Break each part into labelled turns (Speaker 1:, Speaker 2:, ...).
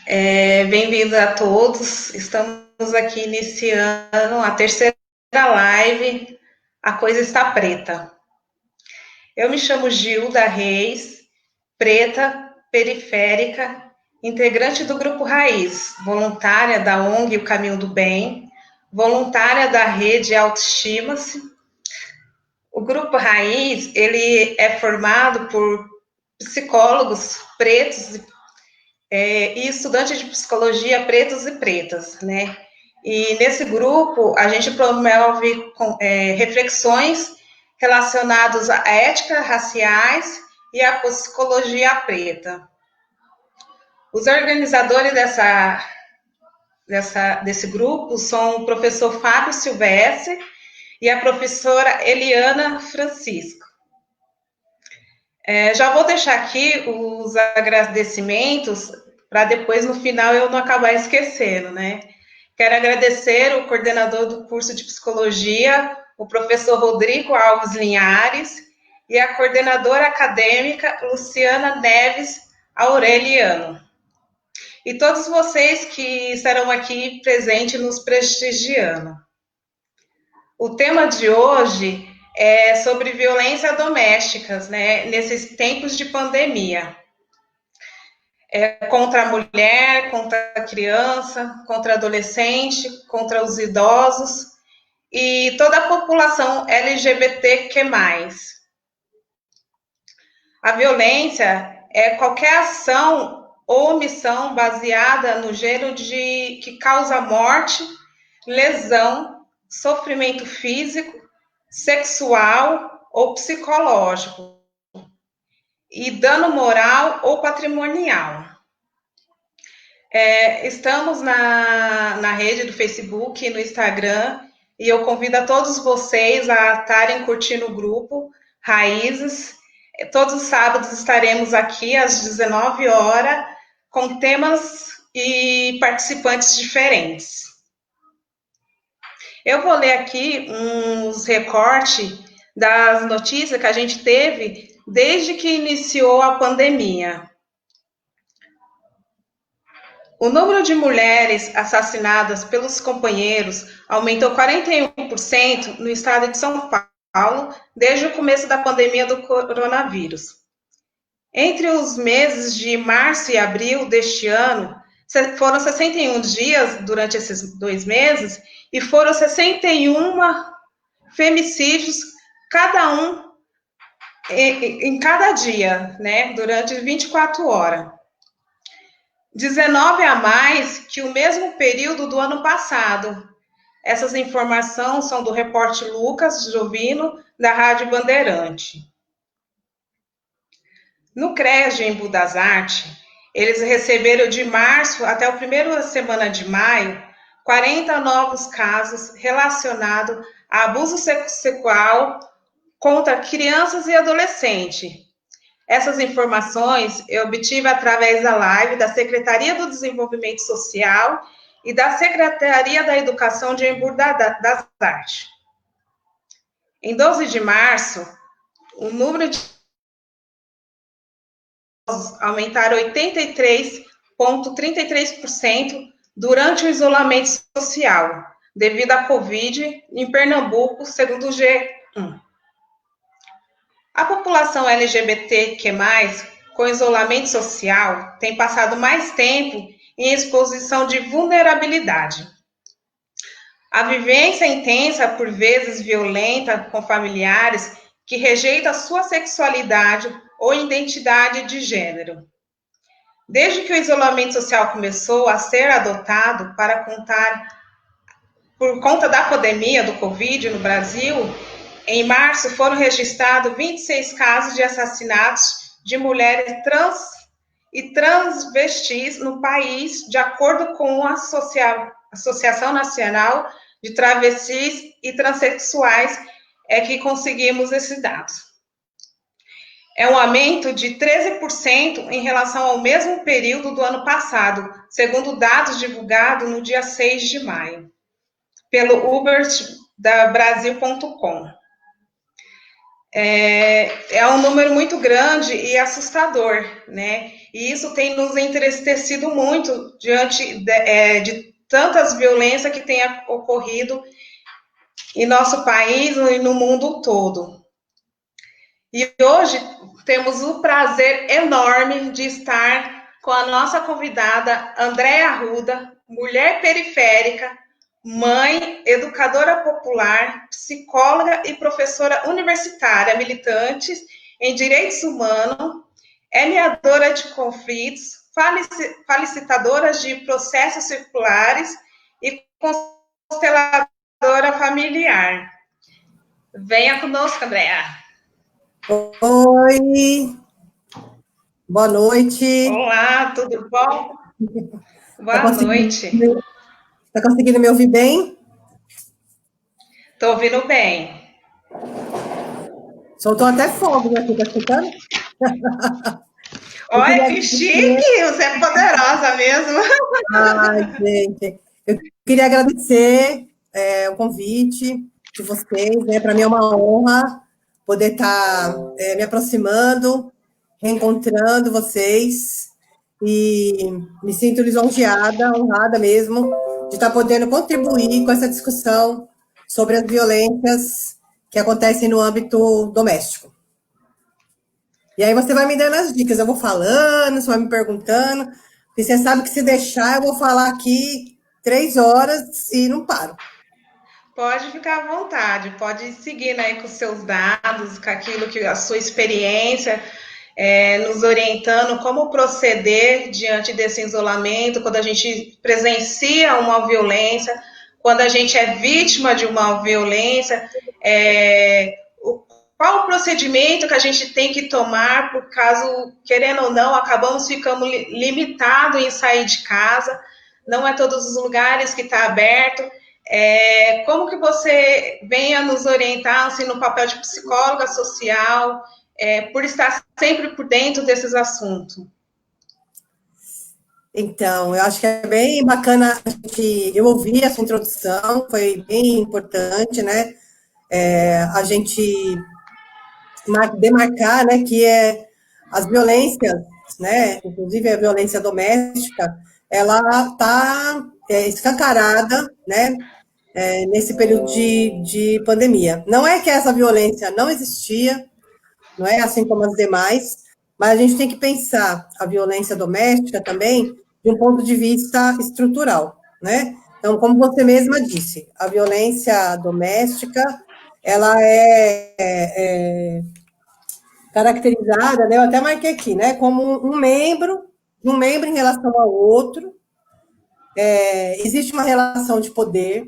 Speaker 1: Bem-vindo a todos. Estamos aqui iniciando a terceira live. A coisa está preta. Eu me chamo Gilda Reis, preta, periférica, integrante do Grupo Raiz, voluntária da ONG O Caminho do Bem, voluntária da Rede Autoestima-se. O Grupo Raiz, ele é formado por psicólogos pretos e estudantes de psicologia pretos e pretas, né? E nesse grupo a gente promove reflexões relacionadas à ética raciais e à psicologia preta. Os organizadores desse grupo são o professor Fábio Silvestre e a professora Eliana Francisco. Já vou deixar aqui os agradecimentos para depois, no final, eu não acabar esquecendo, né? Quero agradecer o coordenador do curso de psicologia, o professor Rodrigo Alves Linhares, e a coordenadora acadêmica Luciana Neves Aureliano. E todos vocês que estarão aqui presentes nos prestigiando. O tema de hoje é sobre violência domésticas, né, nesses tempos de pandemia. Contra a mulher, contra a criança, contra a adolescente, contra os idosos e toda a população LGBTQ+. A violência é qualquer ação ou omissão baseada no gênero que causa morte, lesão, sofrimento físico, sexual ou psicológico e dano moral ou patrimonial. Estamos na rede do Facebook e no Instagram e eu convido a todos vocês a estarem curtindo o grupo Raízes. Todos os sábados estaremos aqui às 19 horas com temas e participantes diferentes. Eu vou ler aqui uns recortes das notícias que a gente teve desde que iniciou a pandemia. O número de mulheres assassinadas pelos companheiros aumentou 41% no estado de São Paulo desde o começo da pandemia do coronavírus. Entre os meses de março e abril deste ano, foram 61 dias durante esses 2 meses e foram 61 femicídios, cada um em cada dia, né, durante 24 horas. 19 a mais que o mesmo período do ano passado. Essas informações são do repórter Lucas Jovino, da Rádio Bandeirante. No CREAS de Embu das Artes, eles receberam de março até a primeira semana de maio 40 novos casos relacionados a abuso sexual contra crianças e adolescentes. Essas informações eu obtive através da live da Secretaria do Desenvolvimento Social e da Secretaria da Educação de Embu das Artes. Em 12 de março, o número de aumentaram 83,33% durante o isolamento social, devido à Covid em Pernambuco, segundo o G1. A população LGBTQ+, com isolamento social, tem passado mais tempo em exposição de vulnerabilidade. A vivência intensa, por vezes violenta, com familiares que rejeitam sua sexualidade ou identidade de gênero. Desde que o isolamento social começou a ser adotado por conta da pandemia do Covid no Brasil, em março foram registrados 26 casos de assassinatos de mulheres trans e transvestis no país, de acordo com a Associação Nacional de Travestis e Transsexuais, que conseguimos esses dados. É um aumento de 13% em relação ao mesmo período do ano passado, segundo dados divulgados no dia 6 de maio, pelo Uber da Brasil.com. É um número muito grande e assustador, né? E isso tem nos entristecido muito diante de tantas violências que têm ocorrido em nosso país e no mundo todo. E hoje temos o prazer enorme de estar com a nossa convidada Andréa Arruda, mulher periférica, mãe, educadora popular, psicóloga e professora universitária, militante em direitos humanos, mediadora de conflitos, facilitadora de processos circulares e consteladora familiar. Venha conosco, Andréa.
Speaker 2: Oi, boa noite.
Speaker 1: Olá, tudo bom? Boa noite.
Speaker 2: Tá conseguindo me ouvir bem?
Speaker 1: Estou ouvindo bem.
Speaker 2: Soltou até fogo aqui, tá escutando?
Speaker 1: Olha que chique, você é poderosa mesmo.
Speaker 2: Ai, gente, eu queria agradecer o convite de vocês, né? Para mim é uma honra poder estar me aproximando, reencontrando vocês, e me sinto lisonjeada, honrada mesmo, de estar podendo contribuir com essa discussão sobre as violências que acontecem no âmbito doméstico. E aí você vai me dando as dicas, eu vou falando, você vai me perguntando, porque você sabe que se deixar, eu vou falar aqui 3 horas e não paro.
Speaker 1: Pode ficar à vontade, pode ir seguindo aí com os seus dados, com aquilo que a sua experiência, nos orientando como proceder diante desse isolamento, quando a gente presencia uma violência, quando a gente é vítima de uma violência, qual o procedimento que a gente tem que tomar, por caso, querendo ou não, acabamos ficando limitados em sair de casa, não é todos os lugares que está aberto. Como que você venha nos orientar assim, no papel de psicóloga social, por estar sempre por dentro desses assuntos?
Speaker 2: Então, eu acho que é bem bacana eu ouvi essa introdução, foi bem importante, né? A gente demarcar, né, que as violências, né, inclusive a violência doméstica, ela está escancarada, né, nesse período de pandemia. Não é que essa violência não existia, não é assim como as demais, mas a gente tem que pensar a violência doméstica também de um ponto de vista estrutural, né? Então, como você mesma disse, a violência doméstica, ela é caracterizada, né, eu até marquei aqui, né, como um membro em relação ao outro. Existe uma relação de poder,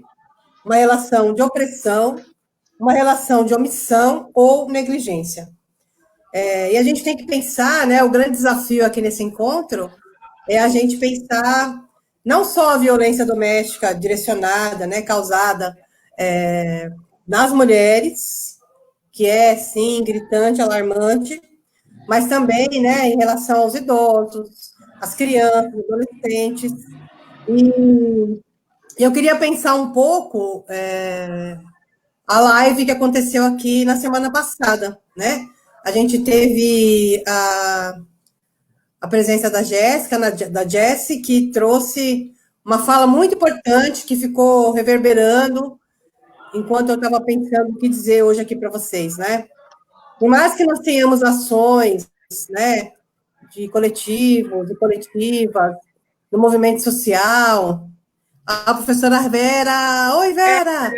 Speaker 2: uma relação de opressão, uma relação de omissão ou negligência. E a gente tem que pensar, né, o grande desafio aqui nesse encontro é a gente pensar não só a violência doméstica direcionada, né, causada nas mulheres, que é, sim, gritante, alarmante, mas também, né, em relação aos idosos, às crianças, adolescentes. E eu queria pensar um pouco a live que aconteceu aqui na semana passada, né? A gente teve a presença da Jéssica, da Jessie, que trouxe uma fala muito importante que ficou reverberando enquanto eu estava pensando o que dizer hoje aqui para vocês, né? Por mais que nós tenhamos ações, né, de coletivos, de coletivas, no movimento social, a professora Vera, oi Vera!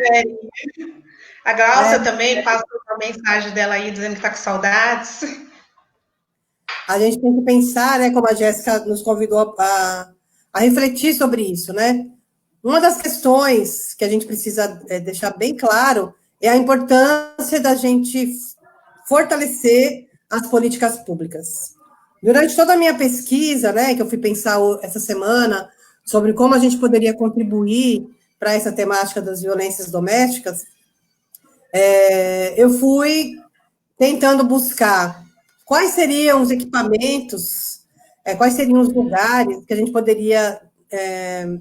Speaker 1: A Glaucia também passou uma mensagem dela aí dizendo que está com saudades.
Speaker 2: A gente tem que pensar, né, como a Jéssica nos convidou a refletir sobre isso, né? Uma das questões que a gente precisa deixar bem claro é a importância da gente fortalecer as políticas públicas. Durante toda a minha pesquisa, né, que eu fui pensar essa semana sobre como a gente poderia contribuir para essa temática das violências domésticas, eu fui tentando buscar quais seriam os equipamentos, quais seriam os lugares que a gente poderia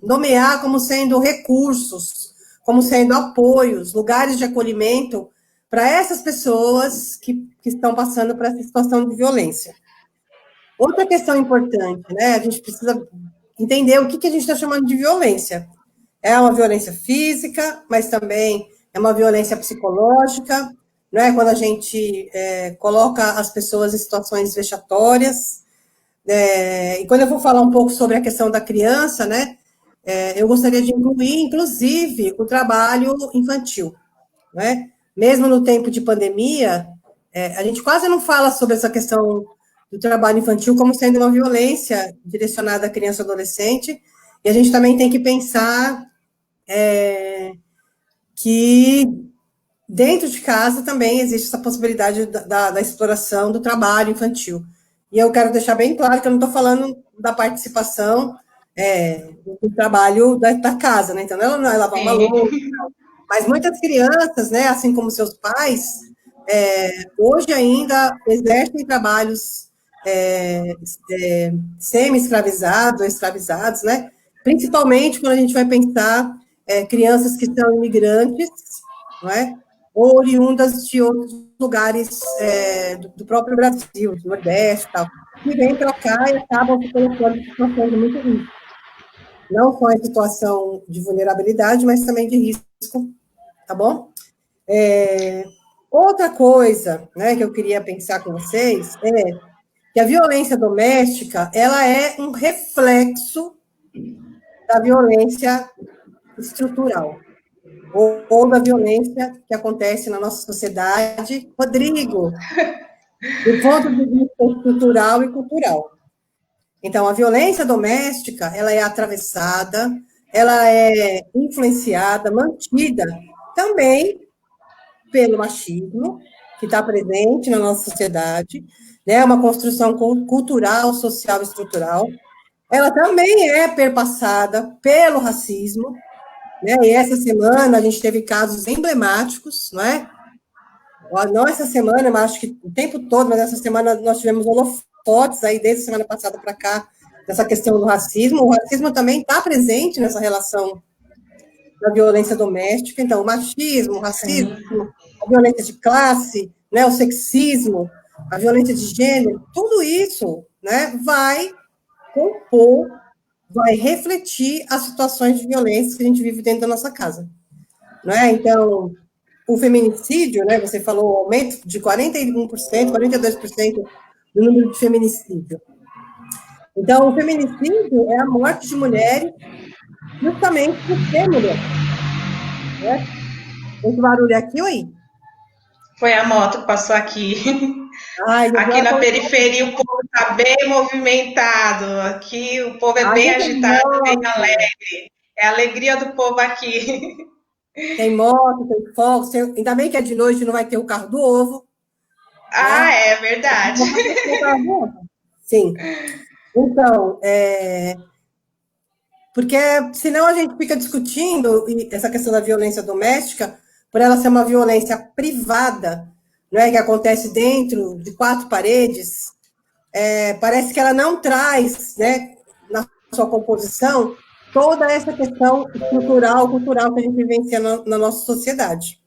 Speaker 2: nomear como sendo recursos, como sendo apoios, lugares de acolhimento para essas pessoas que estão passando por essa situação de violência. Outra questão importante, né? A gente precisa entender o que a gente está chamando de violência. É uma violência física, mas também é uma violência psicológica, né? Quando a gente coloca as pessoas em situações vexatórias. E quando eu vou falar um pouco sobre a questão da criança, né? Eu gostaria de incluir, inclusive, o trabalho infantil, né? Mesmo no tempo de pandemia, a gente quase não fala sobre essa questão do trabalho infantil como sendo uma violência direcionada à criança e adolescente, e a gente também tem que pensar que dentro de casa também existe essa possibilidade da exploração do trabalho infantil. E eu quero deixar bem claro que eu não estou falando da participação do trabalho da casa, né? Então, ela não é lavar uma louça, mas muitas crianças, né, assim como seus pais, hoje ainda exercem trabalhos semi-escravizados, escravizados, né? Principalmente quando a gente vai pensar crianças que são imigrantes, não é? Ou oriundas de outros lugares do próprio Brasil, do Nordeste e tal, que vêm para cá e acabam se colocando em situações de muito risco. Não só em situação de vulnerabilidade, mas também de risco, tá bom? Outra coisa, né, que eu queria pensar com vocês é que a violência doméstica, ela é um reflexo da violência estrutural, ou da violência que acontece na nossa sociedade. Rodrigo, do ponto de vista estrutural e cultural. Então, a violência doméstica, ela é atravessada, ela é influenciada, mantida também pelo machismo, que está presente na nossa sociedade, né? Uma construção cultural, social e estrutural. Ela também é perpassada pelo racismo, né? E essa semana a gente teve casos emblemáticos, não é? Não essa semana, mas acho que o tempo todo, mas essa semana nós tivemos holofotes aí, desde a semana passada para cá, dessa questão do racismo. O racismo também está presente nessa relação da violência doméstica. Então, o machismo, o racismo, a violência de classe, né, o sexismo, a violência de gênero, tudo isso, né, vai compor, vai refletir as situações de violência que a gente vive dentro da nossa casa. Não é? Então, o feminicídio, né, você falou, o aumento de 41%, 42% do número de feminicídio. Então, o feminicídio é a morte de mulheres justamente por ser mulher. Né? Esse barulho aqui, oi?
Speaker 1: Foi a moto que passou aqui.
Speaker 2: Ai,
Speaker 1: Aqui na periferia o povo está bem movimentado. Aqui o povo é bem agitado, bem alegre. É a alegria do povo aqui.
Speaker 2: Tem moto, tem fogos, ainda bem que é de noite, não vai ter o carro do ovo.
Speaker 1: Ah,
Speaker 2: né?
Speaker 1: é verdade.
Speaker 2: Sim. Então, porque senão a gente fica discutindo essa questão da violência doméstica, por ela ser uma violência privada, né, que acontece dentro de quatro paredes, parece que ela não traz, né, na sua composição, toda essa questão estrutural, cultural que a gente vivencia na nossa sociedade.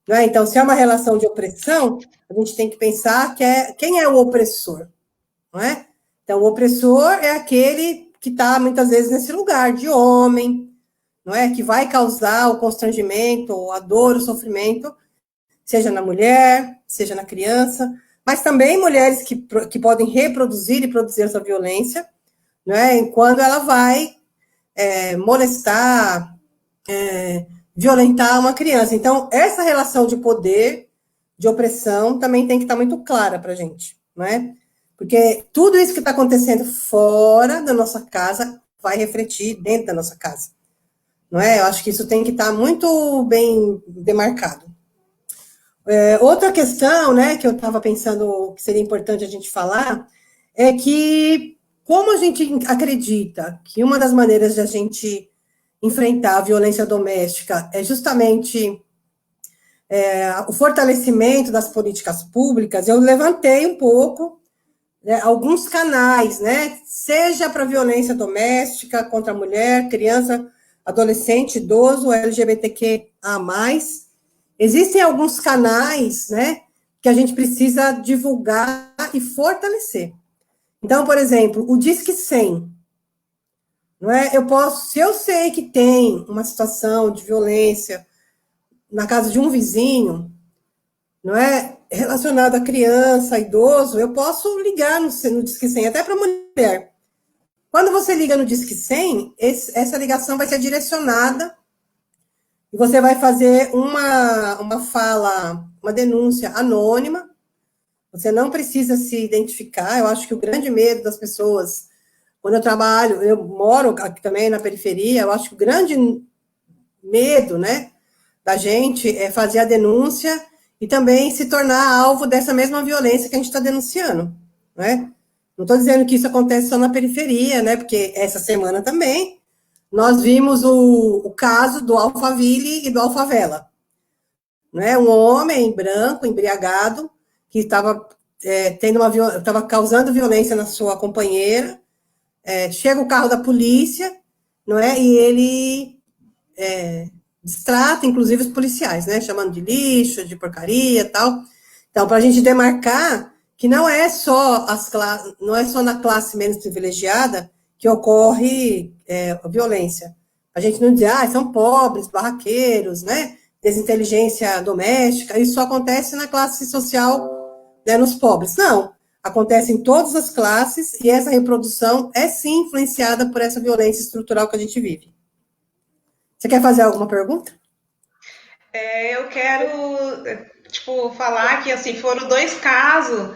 Speaker 2: Né? Então, se é uma relação de opressão, a gente tem que pensar quem é o opressor. Não é? Então, o opressor é aquele que está, muitas vezes, nesse lugar de homem, não é? Que vai causar o constrangimento, a dor, o sofrimento, seja na mulher, seja na criança, mas também mulheres que podem reproduzir e produzir essa violência, não é? Quando ela vai molestar, violentar uma criança. Então, essa relação de poder, de opressão, também tem que estar muito clara para a gente, não é? Porque tudo isso que está acontecendo fora da nossa casa vai refletir dentro da nossa casa, não é? Eu acho que isso tem que estar muito bem demarcado. Outra questão, né, que eu estava pensando que seria importante a gente falar, é que como a gente acredita que uma das maneiras de a gente enfrentar a violência doméstica é justamente o fortalecimento das políticas públicas, eu levantei um pouco, né, alguns canais, né, seja para violência doméstica contra a mulher, criança, adolescente, idoso, LGBTQA+, existem alguns canais, né, que a gente precisa divulgar e fortalecer. Então, por exemplo, o Disque 100, não é? Eu posso, se eu sei que tem uma situação de violência na casa de um vizinho, não é? Relacionado a criança, a idoso, eu posso ligar no Disque 100, até para mulher. Quando você liga no Disque 100, essa ligação vai ser direcionada e você vai fazer uma fala, uma denúncia anônima. Você não precisa se identificar. Eu acho que o grande medo das pessoas, quando eu trabalho, eu moro aqui também na periferia, eu acho que o grande medo, né, da gente é fazer a denúncia e também se tornar alvo dessa mesma violência que a gente está denunciando, né? Não estou dizendo que isso acontece só na periferia, né? Porque essa semana também nós vimos o caso do Alphaville e do Alfavela, né? Um homem branco, embriagado, que estava estava causando violência na sua companheira. Chega o carro da polícia, não é? E ele distrata, inclusive, os policiais, né? Chamando de lixo, de porcaria, e tal. Então, para a gente demarcar que não é só na classe menos privilegiada que ocorre a violência. A gente não diz, são pobres, barraqueiros, né? Desinteligência doméstica, isso só acontece na classe social, né, nos pobres. Não, acontece em todas as classes e essa reprodução é sim influenciada por essa violência estrutural que a gente vive. Você quer fazer alguma pergunta?
Speaker 1: Eu quero, falar que, assim, foram dois casos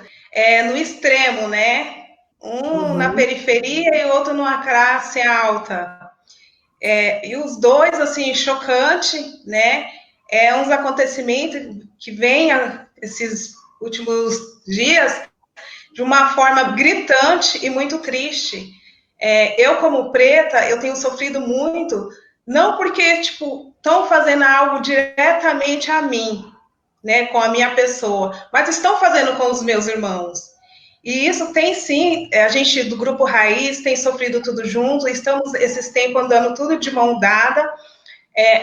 Speaker 1: no extremo, né? Um na periferia e outro numa classe alta. E os dois, assim, chocante, né? Uns acontecimentos que vêm esses últimos dias de uma forma gritante e muito triste. Eu, como preta, eu tenho sofrido muito, não porque, estão fazendo algo diretamente a mim, né, com a minha pessoa, mas estão fazendo com os meus irmãos. E isso tem sim, a gente do Grupo Raiz tem sofrido tudo junto, estamos esses tempos andando tudo de mão dada.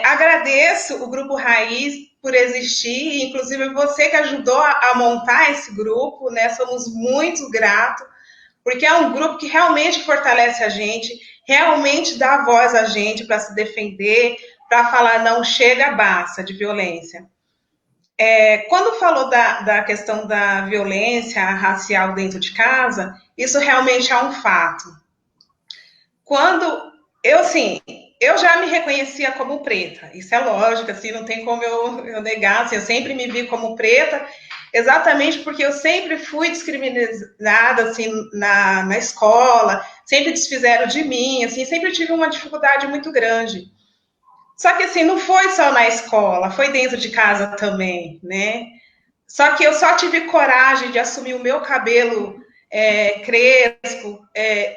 Speaker 1: Agradeço o Grupo Raiz por existir, inclusive você que ajudou a montar esse grupo, né? Somos muito gratos, porque é um grupo que realmente fortalece a gente, realmente dá voz a gente para se defender, para falar não chega, basta de violência. Quando falou da questão da violência racial dentro de casa, isso realmente é um fato. Quando eu já me reconhecia como preta, isso é lógico, assim, não tem como eu negar, assim, eu sempre me vi como preta, exatamente porque eu sempre fui discriminada, assim, na escola, sempre desfizeram de mim, assim, sempre tive uma dificuldade muito grande. Só que, assim, não foi só na escola, foi dentro de casa também, né? Só que eu só tive coragem de assumir o meu cabelo crespo,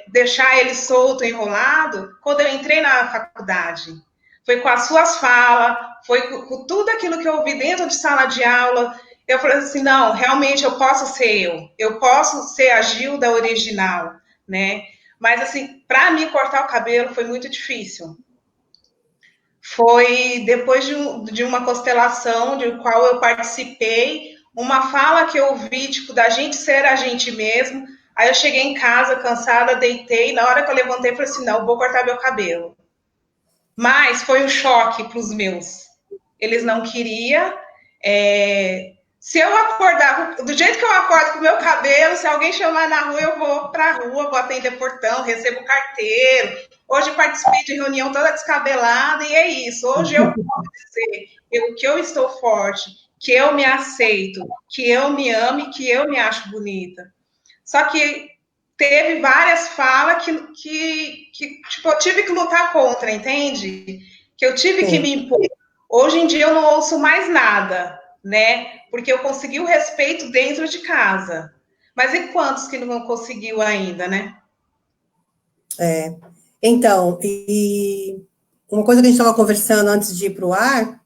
Speaker 1: deixar ele solto, enrolado, quando eu entrei na faculdade. Foi com as suas falas, foi com tudo aquilo que eu ouvi dentro de sala de aula. Eu falei assim, não, realmente eu posso ser eu posso ser a Gilda original, né? Mas, assim, para mim cortar o cabelo foi muito difícil. Foi depois de uma constelação de qual eu participei, uma fala que eu vi, da gente ser a gente mesmo. Aí eu cheguei em casa cansada, deitei, na hora que eu levantei, falei assim, não, eu vou cortar meu cabelo. Mas foi um choque para os meus. Eles não queriam. Se eu acordar, do jeito que eu acordo com o meu cabelo, se alguém chamar na rua, eu vou para a rua, vou atender portão, recebo carteiro. Hoje participei de reunião toda descabelada e é isso. Hoje eu posso dizer que eu estou forte, que eu me aceito, que eu me amo e que eu me acho bonita. Só que teve várias falas que eu tive que lutar contra, entende? Que eu tive que me impor. Hoje em dia eu não ouço mais nada, né? Porque eu consegui o respeito dentro de casa. Mas e quantos que não conseguiu ainda, né?
Speaker 2: Então, e uma coisa que a gente estava conversando antes de ir para o ar,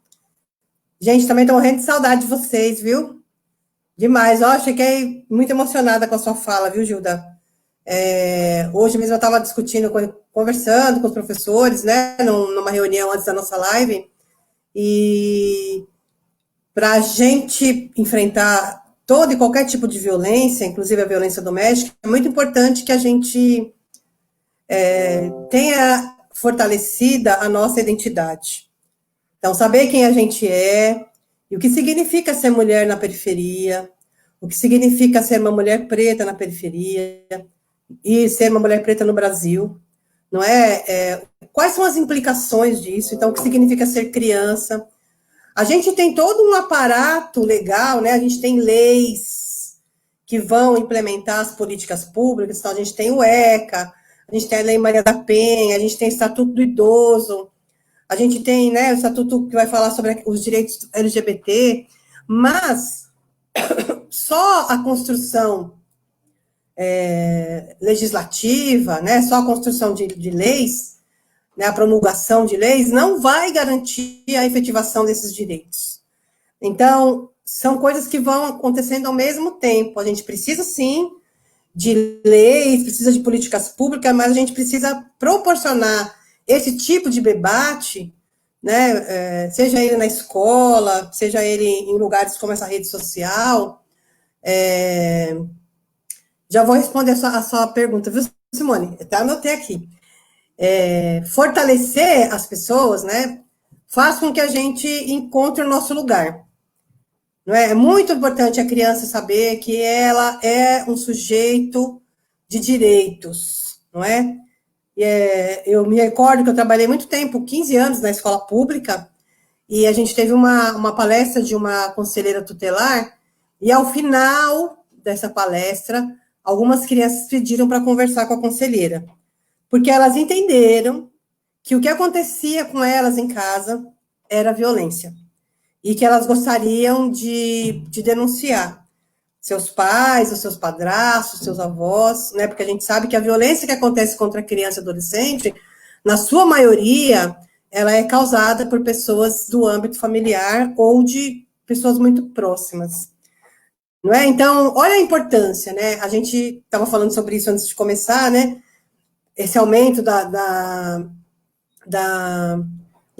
Speaker 2: gente, também estou morrendo de saudade de vocês, viu? Demais, ó, fiquei muito emocionada com a sua fala, viu, Gilda? Hoje mesmo eu estava discutindo, conversando com os professores, né, numa reunião antes da nossa live, e para a gente enfrentar todo e qualquer tipo de violência, inclusive a violência doméstica, é muito importante que a gente tenha fortalecida a nossa identidade. Então, saber quem a gente é e o que significa ser mulher na periferia, o que significa ser uma mulher preta na periferia e ser uma mulher preta no Brasil, não é? Quais são as implicações disso? Então, o que significa ser criança? A gente tem todo um aparato legal, né? A gente tem leis que vão implementar as políticas públicas, então a gente tem o ECA, a gente tem a Lei Maria da Penha, a gente tem o Estatuto do Idoso, a gente tem, né, o Estatuto que vai falar sobre os direitos LGBT, mas só a construção legislativa, né, só a construção de leis, né, a promulgação de leis, não vai garantir a efetivação desses direitos. Então, são coisas que vão acontecendo ao mesmo tempo. A gente precisa, sim, de leis, precisa de políticas públicas, mas a gente precisa proporcionar esse tipo de debate, né, seja ele na escola, seja ele em lugares como essa rede social. Já vou responder a sua pergunta, viu, Simone? Até anotei aqui. Fortalecer as pessoas, né, faz com que a gente encontre o nosso lugar. Não é? É muito importante a criança saber que ela é um sujeito de direitos, não é? Eu me recordo que eu trabalhei muito tempo, 15 anos na escola pública, e a gente teve uma palestra de uma conselheira tutelar, e ao final dessa palestra, algumas crianças pediram para conversar com a conselheira, porque elas entenderam que o que acontecia com elas em casa era violência, e que elas gostariam de denunciar seus pais, os seus padrastos, seus avós, né? Porque a gente sabe que a violência que acontece contra a criança e adolescente, na sua maioria, ela é causada por pessoas do âmbito familiar ou de pessoas muito próximas, não é? Então, olha a importância, né? A gente estava falando sobre isso antes de começar, né? Esse aumento da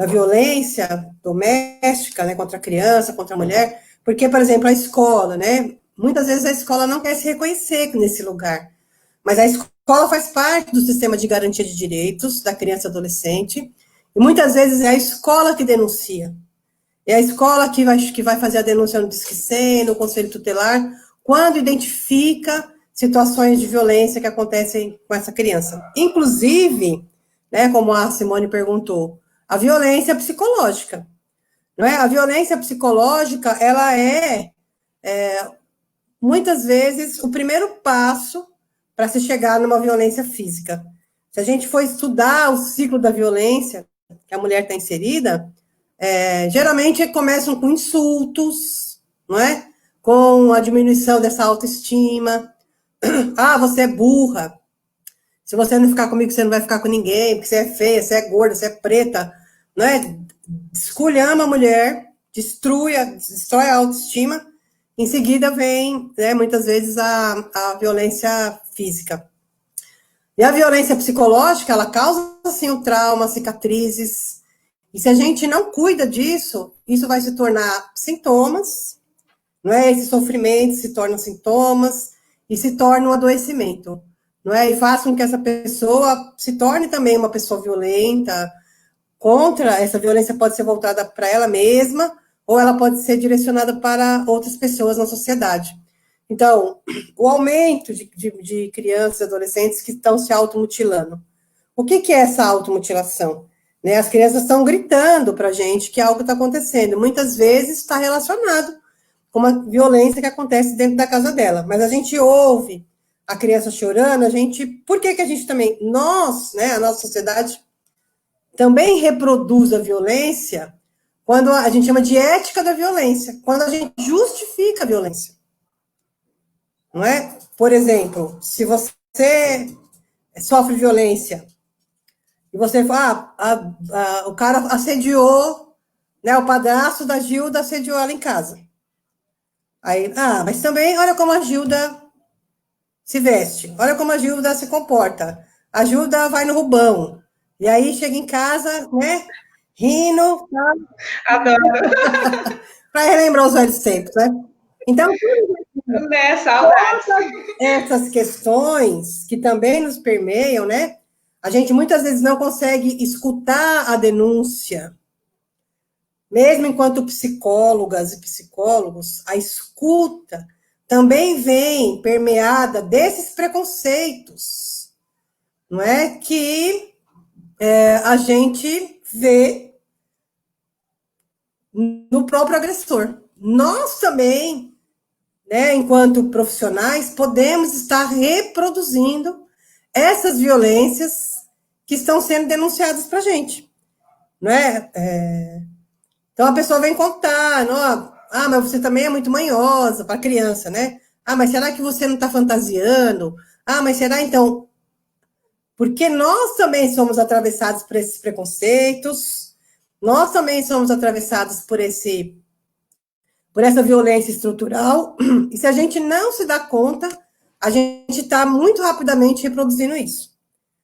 Speaker 2: violência doméstica, né, contra a criança, contra a mulher, porque, por exemplo, a escola, né, muitas vezes a escola não quer se reconhecer nesse lugar, mas a escola faz parte do sistema de garantia de direitos da criança e adolescente, e muitas vezes é a escola que denuncia, é a escola que vai fazer a denúncia no Disque 100, no Conselho Tutelar, quando identifica situações de violência que acontecem com essa criança. Inclusive, né, como a Simone perguntou, a violência psicológica, não é? A violência psicológica, ela muitas vezes, o primeiro passo para se chegar numa violência física. Se a gente for estudar o ciclo da violência que a mulher está inserida, geralmente começam com insultos, não é? Com a diminuição dessa autoestima. Ah, você é burra. Se você não ficar comigo, você não vai ficar com ninguém, porque você é feia, você é gorda, você é preta, não é? Esculhamba a mulher, destrói a autoestima, em seguida vem, né, muitas vezes, a violência física. E a violência psicológica, ela causa, assim, um trauma, cicatrizes, e se a gente não cuida disso, isso vai se tornar sintomas, não é? Esses sofrimentos se tornam sintomas, e se torna um adoecimento, não é? E faz com que essa pessoa se torne também uma pessoa violenta, essa violência pode ser voltada para ela mesma, ou ela pode ser direcionada para outras pessoas na sociedade. Então, o aumento de crianças e adolescentes que estão se automutilando. O que é essa automutilação? Né, as crianças estão gritando para a gente que algo está acontecendo. Muitas vezes está relacionado com uma violência que acontece dentro da casa dela. Mas a gente ouve a criança chorando, por que a gente também, nós, né, a nossa sociedade, também reproduz a violência quando a gente chama de ética da violência, quando a gente justifica a violência. Não é? Por exemplo, se você sofre violência e você fala, o cara assediou, né, o padrasto da Gilda assediou ela em casa. Aí, mas também, olha como a Gilda se veste, olha como a Gilda se comporta. A Gilda vai no Rubão. E aí chega em casa, né, rindo.
Speaker 1: Adoro.
Speaker 2: Para relembrar os velhos tempos, né? Então,
Speaker 1: Né, saudades.
Speaker 2: Todas essas questões que também nos permeiam, né? A gente muitas vezes não consegue escutar a denúncia, mesmo enquanto psicólogas e psicólogos, a escuta também vem permeada desses preconceitos, não é? Que a gente vê no próprio agressor. Nós também, né, enquanto profissionais, podemos estar reproduzindo essas violências que estão sendo denunciadas para a gente, não é? Então a pessoa vem contar, não, mas você também é muito manhosa para a criança, né? Mas será que você não está fantasiando? Mas será então? Porque nós também somos atravessados por esses preconceitos, nós também somos atravessados por essa violência estrutural, e se a gente não se dá conta, a gente está muito rapidamente reproduzindo isso.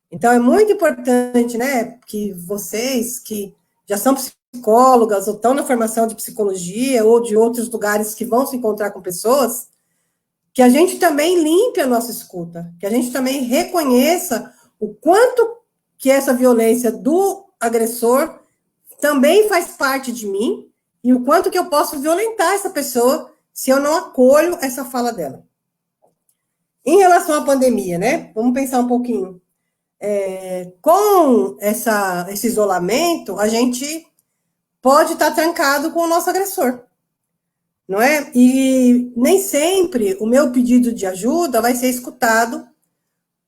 Speaker 2: Então, é muito importante, né, que vocês que já são psicólogas ou estão na formação de psicologia ou de outros lugares que vão se encontrar com pessoas, que a gente também limpe a nossa escuta, que a gente também reconheça o quanto que essa violência do agressor também faz parte de mim e o quanto que eu posso violentar essa pessoa se eu não acolho essa fala dela. Em relação à pandemia, né? Vamos pensar um pouquinho. Com esse isolamento, a gente pode estar trancado com o nosso agressor, não é? E nem sempre o meu pedido de ajuda vai ser escutado,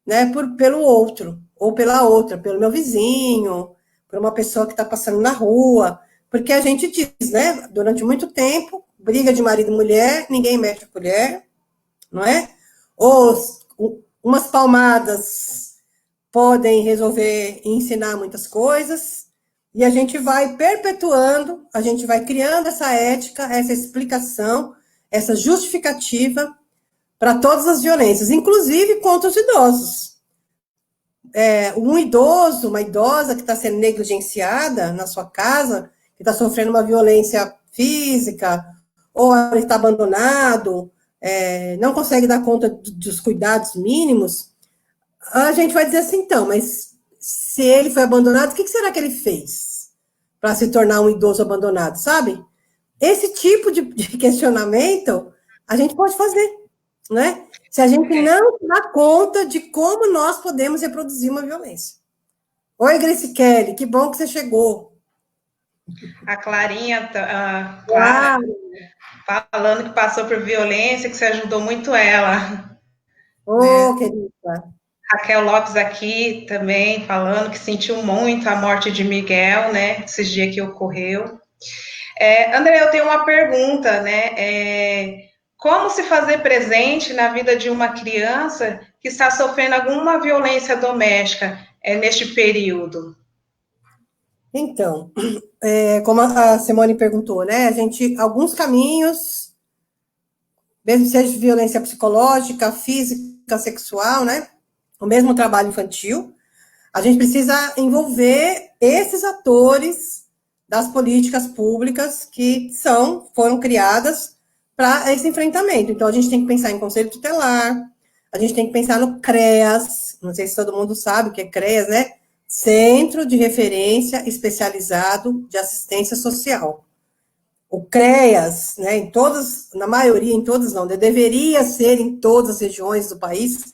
Speaker 2: né, pelo outro, ou pela outra, pelo meu vizinho, por uma pessoa que está passando na rua, porque a gente diz, né, durante muito tempo, briga de marido e mulher, ninguém mexe a colher, não é? Ou umas palmadas podem resolver e ensinar muitas coisas, e a gente vai perpetuando, a gente vai criando essa ética, essa explicação, essa justificativa para todas as violências, inclusive contra os idosos. Um idoso, uma idosa que está sendo negligenciada na sua casa, que está sofrendo uma violência física, ou ele está abandonado, não consegue dar conta dos cuidados mínimos, a gente vai dizer assim, então, mas se ele foi abandonado, o que será que ele fez para se tornar um idoso abandonado, sabe? Esse tipo de questionamento a gente pode fazer, né? Se a gente não dá conta de como nós podemos reproduzir uma violência. Oi, Grace Kelly, que bom que você chegou.
Speaker 1: A Clarinha, Clara, falando que passou por violência, que você ajudou muito ela.
Speaker 2: Né? Querida.
Speaker 1: Raquel Lopes aqui também falando que sentiu muito a morte de Miguel, né? Esses dias que ocorreu. André, eu tenho uma pergunta, né? Como se fazer presente na vida de uma criança que está sofrendo alguma violência doméstica neste período?
Speaker 2: Então, como a Simone perguntou, né? Alguns caminhos, mesmo seja de violência psicológica, física, sexual, né? O mesmo trabalho infantil, a gente precisa envolver esses atores das políticas públicas que foram criadas para esse enfrentamento. Então, a gente tem que pensar em conselho tutelar, a gente tem que pensar no CREAS, não sei se todo mundo sabe o que é CREAS, né? Centro de Referência Especializado de Assistência Social. O CREAS, né, na maioria, em todas não, deveria ser em todas as regiões do país,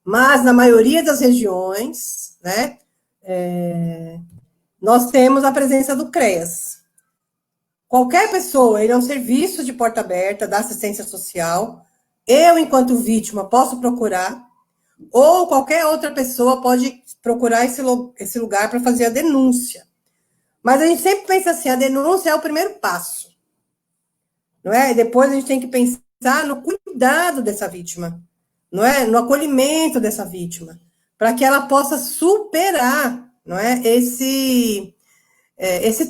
Speaker 2: mas na maioria das regiões, né, nós temos a presença do CREAS. Qualquer pessoa, ele é um serviço de porta aberta da assistência social, eu, enquanto vítima, posso procurar, ou qualquer outra pessoa pode procurar esse lugar para fazer a denúncia. Mas a gente sempre pensa assim, a denúncia é o primeiro passo, não é? E depois a gente tem que pensar no cuidado dessa vítima, não é? No acolhimento dessa vítima, para que ela possa superar, não é? Esse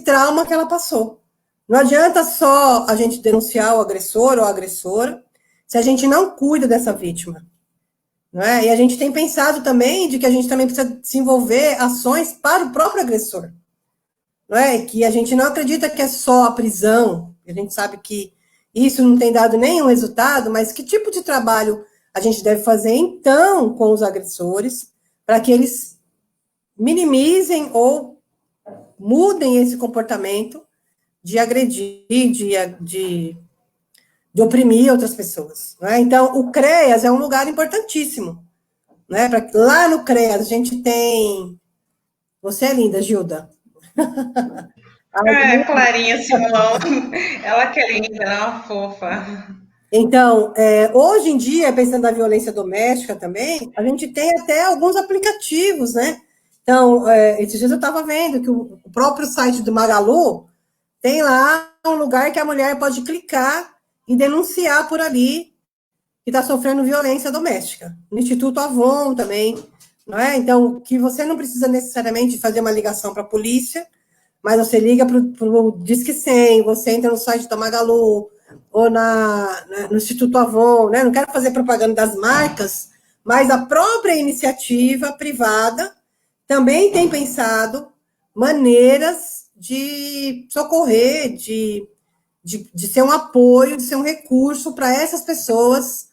Speaker 2: trauma que ela passou. Não adianta só a gente denunciar o agressor ou a agressora se a gente não cuida dessa vítima, não é? E a gente tem pensado também de que a gente também precisa desenvolver ações para o próprio agressor, não é? Que a gente não acredita que é só a prisão, a gente sabe que isso não tem dado nenhum resultado, mas que tipo de trabalho a gente deve fazer, então, com os agressores, para que eles minimizem ou mudem esse comportamento de agredir, de oprimir outras pessoas. Né? Então, o CREAS é um lugar importantíssimo. Né? Lá no CREAS, a gente tem... Você é linda, Gilda.
Speaker 1: Clarinha Simão, ela que é linda, ela é uma fofa.
Speaker 2: Então, hoje em dia, pensando na violência doméstica também, a gente tem até alguns aplicativos, né? Então, esses dias eu estava vendo que o próprio site do Magalu tem lá um lugar que a mulher pode clicar e denunciar por ali que está sofrendo violência doméstica. No Instituto Avon também, não é? Então, que você não precisa necessariamente fazer uma ligação para a polícia, mas você liga para o Disque 100, você entra no site da Magalu, ou no Instituto Avon, né? Não quero fazer propaganda das marcas, mas a própria iniciativa privada também tem pensado maneiras de socorrer, de ser um apoio, de ser um recurso para essas pessoas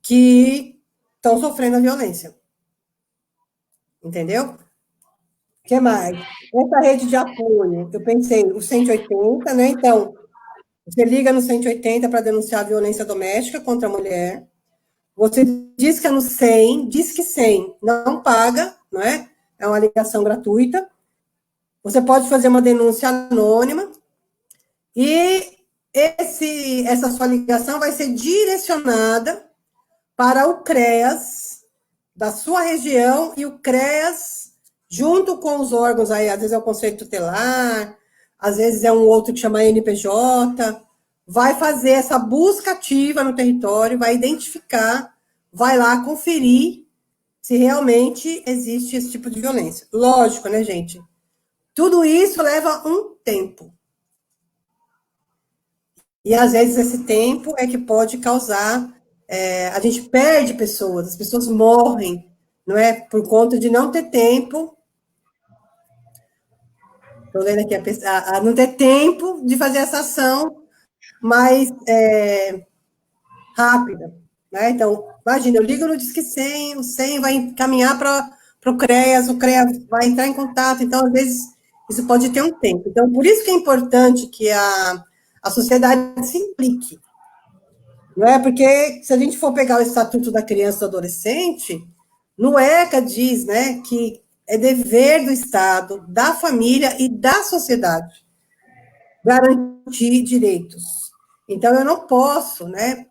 Speaker 2: que estão sofrendo a violência. Entendeu? O que mais? Essa rede de apoio, eu pensei, o 180, né? Então, você liga no 180 para denunciar a violência doméstica contra a mulher. Você diz que é no 100, diz que 100 não paga, não é? É uma ligação gratuita. Você pode fazer uma denúncia anônima e essa sua ligação vai ser direcionada para o CREAS da sua região e o CREAS junto com os órgãos aí, às vezes é o Conselho Tutelar, às vezes é um outro que chama NPJ, vai fazer essa busca ativa no território, vai identificar, vai lá conferir se realmente existe esse tipo de violência. Lógico, né, gente? Tudo isso leva um tempo. E, às vezes, esse tempo é que pode causar... a gente perde pessoas, as pessoas morrem, não é? Por conta de não ter tempo. Estou lendo aqui, a não ter tempo de fazer essa ação mais rápida. Né? Então, imagina, eu ligo no Disque 100, o 100 vai encaminhar para o CREAS vai entrar em contato, então, às vezes, isso pode ter um tempo. Então, por isso que é importante que a sociedade se implique. Não é? Porque, se a gente for pegar o Estatuto da Criança e do Adolescente, no ECA diz, né, que é dever do Estado, da família e da sociedade garantir direitos. Então, eu não posso, né,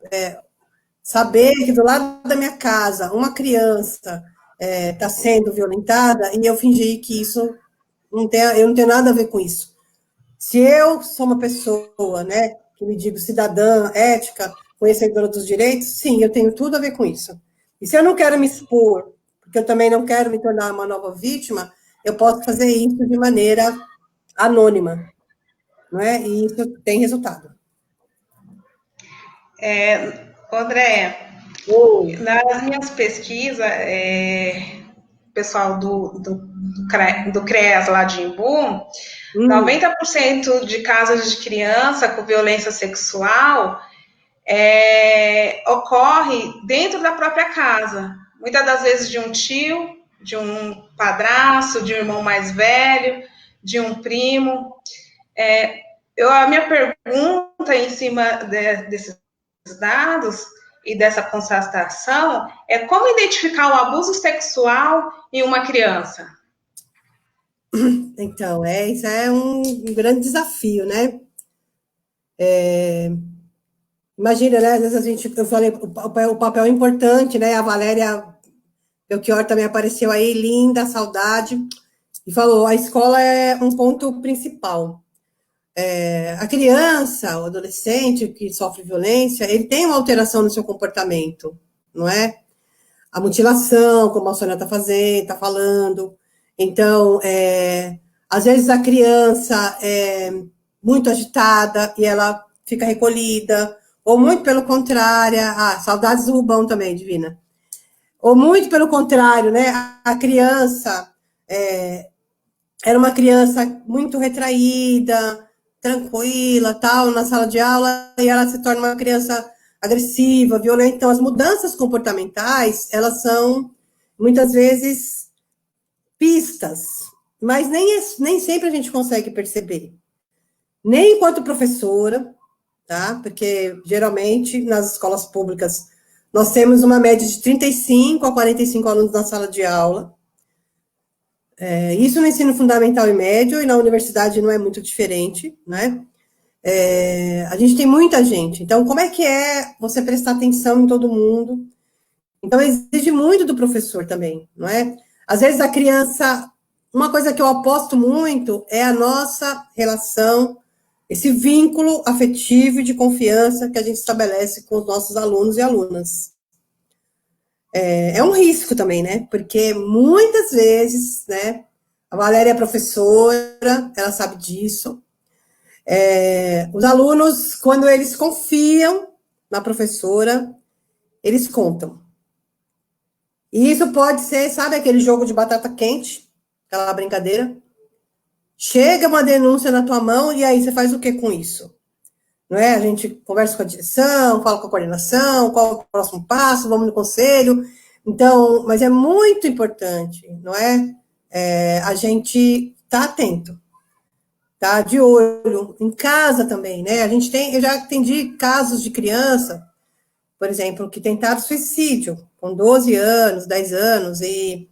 Speaker 2: saber que do lado da minha casa uma criança está sendo violentada e eu fingir que isso eu não tenho nada a ver com isso. Se eu sou uma pessoa, né, que me digo cidadã, ética, conhecedora dos direitos, sim, eu tenho tudo a ver com isso. E se eu não quero me expor, porque eu também não quero me tornar uma nova vítima, eu posso fazer isso de maneira anônima, não é? E isso tem resultado.
Speaker 1: André, nas minhas pesquisas, pessoal do CREAS lá de Imbu, 90% de casos de criança com violência sexual ocorre dentro da própria casa. Muitas das vezes de um tio, de um padrasto, de um irmão mais velho, de um primo. A minha pergunta em cima desses dados e dessa constatação é como identificar o abuso sexual em uma criança?
Speaker 2: Então, isso é um grande desafio, né? Imagina, né? Às vezes eu falei, o papel é importante, né? A Valéria Belchior também apareceu aí, linda, saudade, e falou, a escola é um ponto principal. A criança, o adolescente que sofre violência, ele tem uma alteração no seu comportamento, não é? A mutilação, como a Sônia está falando. Então, às vezes a criança é muito agitada e ela fica recolhida, ou muito pelo contrário, saudades do Rubão também, Divina. Ou muito pelo contrário, né? A criança era uma criança muito retraída, tranquila, tal, na sala de aula, e ela se torna uma criança agressiva, violenta. Então, as mudanças comportamentais, elas são, muitas vezes, pistas, mas nem sempre a gente consegue perceber. Nem enquanto professora, tá? Porque, geralmente, nas escolas públicas, nós temos uma média de 35 a 45 alunos na sala de aula. Isso no ensino fundamental e médio, e na universidade não é muito diferente, né? A gente tem muita gente. Então, como é que é você prestar atenção em todo mundo? Então, exige muito do professor também, não é? Às vezes a criança, uma coisa que eu aposto muito é a nossa relação, esse vínculo afetivo e de confiança que a gente estabelece com os nossos alunos e alunas. É um risco também, né? Porque muitas vezes, né? A Valéria é professora, ela sabe disso. Os alunos, quando eles confiam na professora, eles contam. E isso pode ser, sabe, aquele jogo de batata quente, aquela brincadeira. Chega uma denúncia na tua mão e aí você faz o que com isso? Não é? A gente conversa com a direção, fala com a coordenação, qual é o próximo passo, vamos no conselho. Então, mas é muito importante, não é? A gente tá atento, tá de olho, em casa também, né? Eu já atendi casos de criança, por exemplo, que tentaram suicídio com 12 anos, 10 anos, e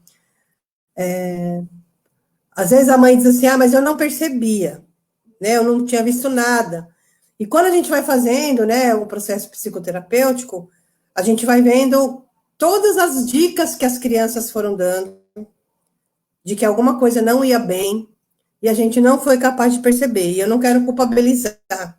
Speaker 2: às vezes a mãe diz assim, mas eu não percebia, né? Eu não tinha visto nada. E quando a gente vai fazendo, né, o processo psicoterapêutico, a gente vai vendo todas as dicas que as crianças foram dando, de que alguma coisa não ia bem, e a gente não foi capaz de perceber. E eu não quero culpabilizar,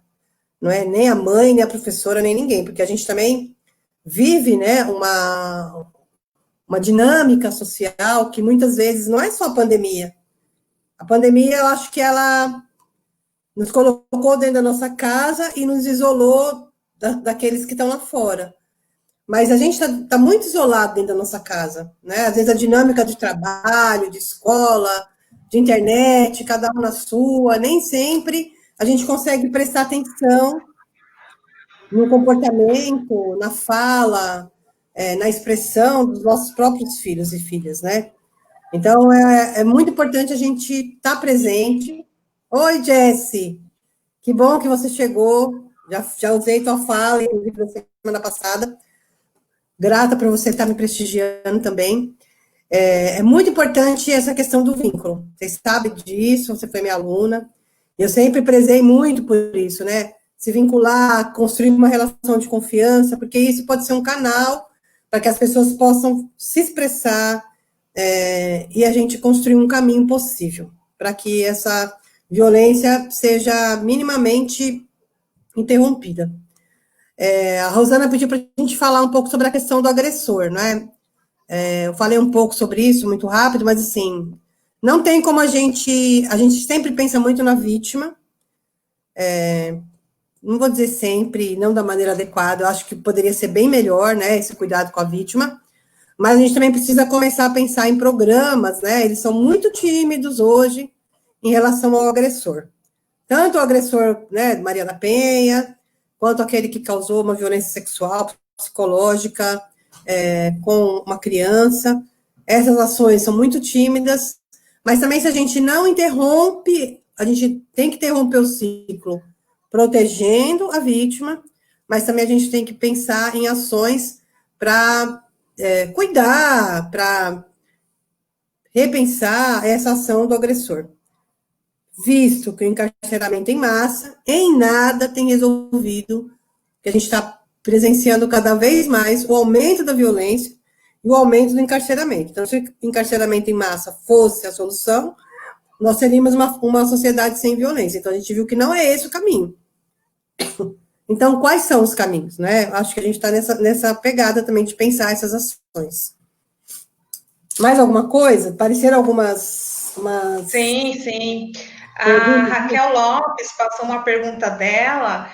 Speaker 2: não é nem a mãe, nem a professora, nem ninguém, porque a gente também vive, né, uma dinâmica social que muitas vezes não é só a pandemia. A pandemia, eu acho que ela nos colocou dentro da nossa casa e nos isolou daqueles que estão lá fora. Mas a gente está muito isolado dentro da nossa casa, né? Às vezes a dinâmica de trabalho, de escola, de internet, cada um na sua, nem sempre a gente consegue prestar atenção no comportamento, na fala, na expressão dos nossos próprios filhos e filhas, né? Então, é muito importante a gente estar presente. Oi, Jessie, que bom que você chegou. Já usei tua fala, inclusive, na semana passada. Grata por você estar me prestigiando também. É muito importante essa questão do vínculo. Você sabe disso, você foi minha aluna. Eu sempre prezei muito por isso, né? Se vincular, construir uma relação de confiança, porque isso pode ser um canal para que as pessoas possam se expressar e a gente construir um caminho possível para que essa violência seja minimamente interrompida. A Rosana pediu para a gente falar um pouco sobre a questão do agressor, não é? Eu falei um pouco sobre isso, muito rápido, mas assim, não tem como a gente sempre pensa muito na vítima, não vou dizer sempre, não da maneira adequada, eu acho que poderia ser bem melhor, né, esse cuidado com a vítima, mas a gente também precisa começar a pensar em programas, né, eles são muito tímidos hoje em relação ao agressor. Tanto o agressor, né, Maria da Penha, quanto aquele que causou uma violência sexual, psicológica, com uma criança. Essas ações são muito tímidas, mas também se a gente não interrompe, a gente tem que interromper o ciclo, protegendo a vítima, mas também a gente tem que pensar em ações para cuidar, para repensar essa ação do agressor. Visto que o encarceramento em massa, em nada tem resolvido, que a gente está presenciando cada vez mais o aumento da violência e o aumento do encarceramento. Então, se o encarceramento em massa fosse a solução, nós teríamos uma sociedade sem violência. Então, a gente viu que não é esse o caminho. Então, quais são os caminhos, né? Acho que a gente está nessa pegada também de pensar essas ações. Mais alguma coisa? Pareceram algumas...
Speaker 1: Sim. A Raquel Lopes passou uma pergunta dela,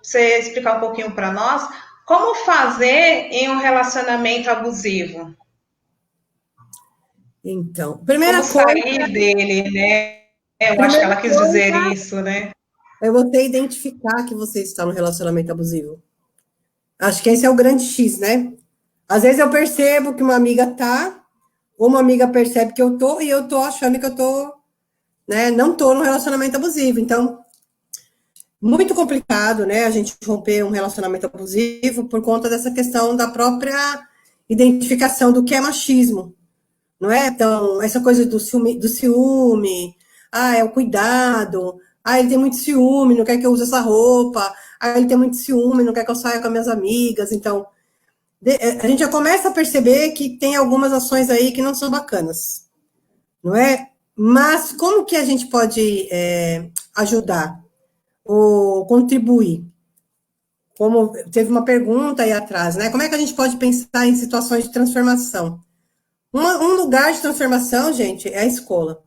Speaker 1: você explicar um pouquinho para nós, como fazer em um relacionamento abusivo?
Speaker 2: Então, primeira
Speaker 1: como sair dele, né? Eu acho que
Speaker 2: Primeira
Speaker 1: ela quis dizer
Speaker 2: coisa
Speaker 1: isso, né?
Speaker 2: é você identificar que você está no relacionamento abusivo. Acho que esse é o grande X, né? Às vezes eu percebo que uma amiga tá, ou uma amiga percebe que eu tô, e eu tô achando que eu tô, né? Não tô num relacionamento abusivo. Então, muito complicado, né? A gente romper um relacionamento abusivo por conta dessa questão da própria identificação do que é machismo, não é? Então, essa coisa do ciúme, é o cuidado, ele tem muito ciúme, não quer que eu use essa roupa, ele tem muito ciúme, não quer que eu saia com as minhas amigas. Então, a gente já começa a perceber que tem algumas ações aí que não são bacanas, não é? Mas como que a gente pode ajudar ou contribuir? Como teve uma pergunta aí atrás, né? Como é que a gente pode pensar em situações de transformação? Um lugar de transformação, gente, é a escola,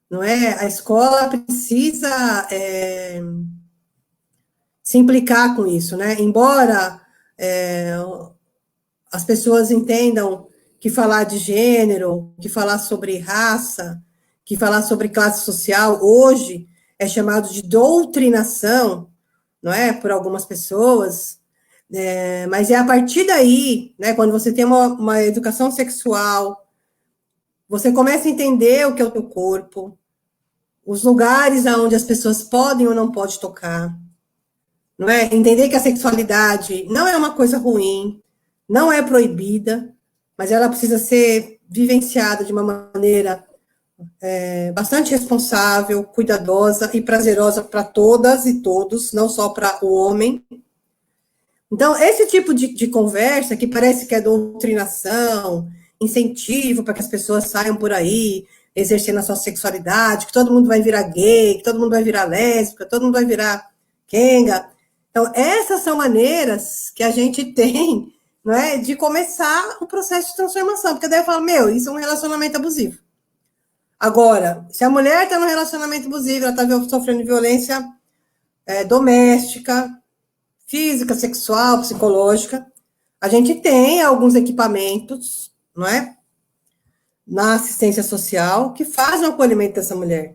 Speaker 2: não é? A escola precisa se implicar com isso, né? Embora as pessoas entendam que falar de gênero, que falar sobre raça, que falar sobre classe social, hoje é chamado de doutrinação, não é? Por algumas pessoas, mas é a partir daí, né, quando você tem uma educação sexual, você começa a entender o que é o teu corpo, os lugares aonde as pessoas podem ou não podem tocar, não é? Entender que a sexualidade não é uma coisa ruim, não é proibida, mas ela precisa ser vivenciada de uma maneira bastante responsável, cuidadosa e prazerosa para todas e todos, não só para o homem. Então, esse tipo de conversa, que parece que é doutrinação, incentivo para que as pessoas saiam por aí, exercendo a sua sexualidade, que todo mundo vai virar gay, que todo mundo vai virar lésbica, todo mundo vai virar quenga. Então, essas são maneiras que a gente tem, não é, de começar o processo de transformação, porque daí eu falo, meu, isso é um relacionamento abusivo. Agora, se a mulher está num relacionamento abusivo, ela está sofrendo violência doméstica, física, sexual, psicológica. A gente tem alguns equipamentos, não é? Na assistência social, que fazem o acolhimento dessa mulher.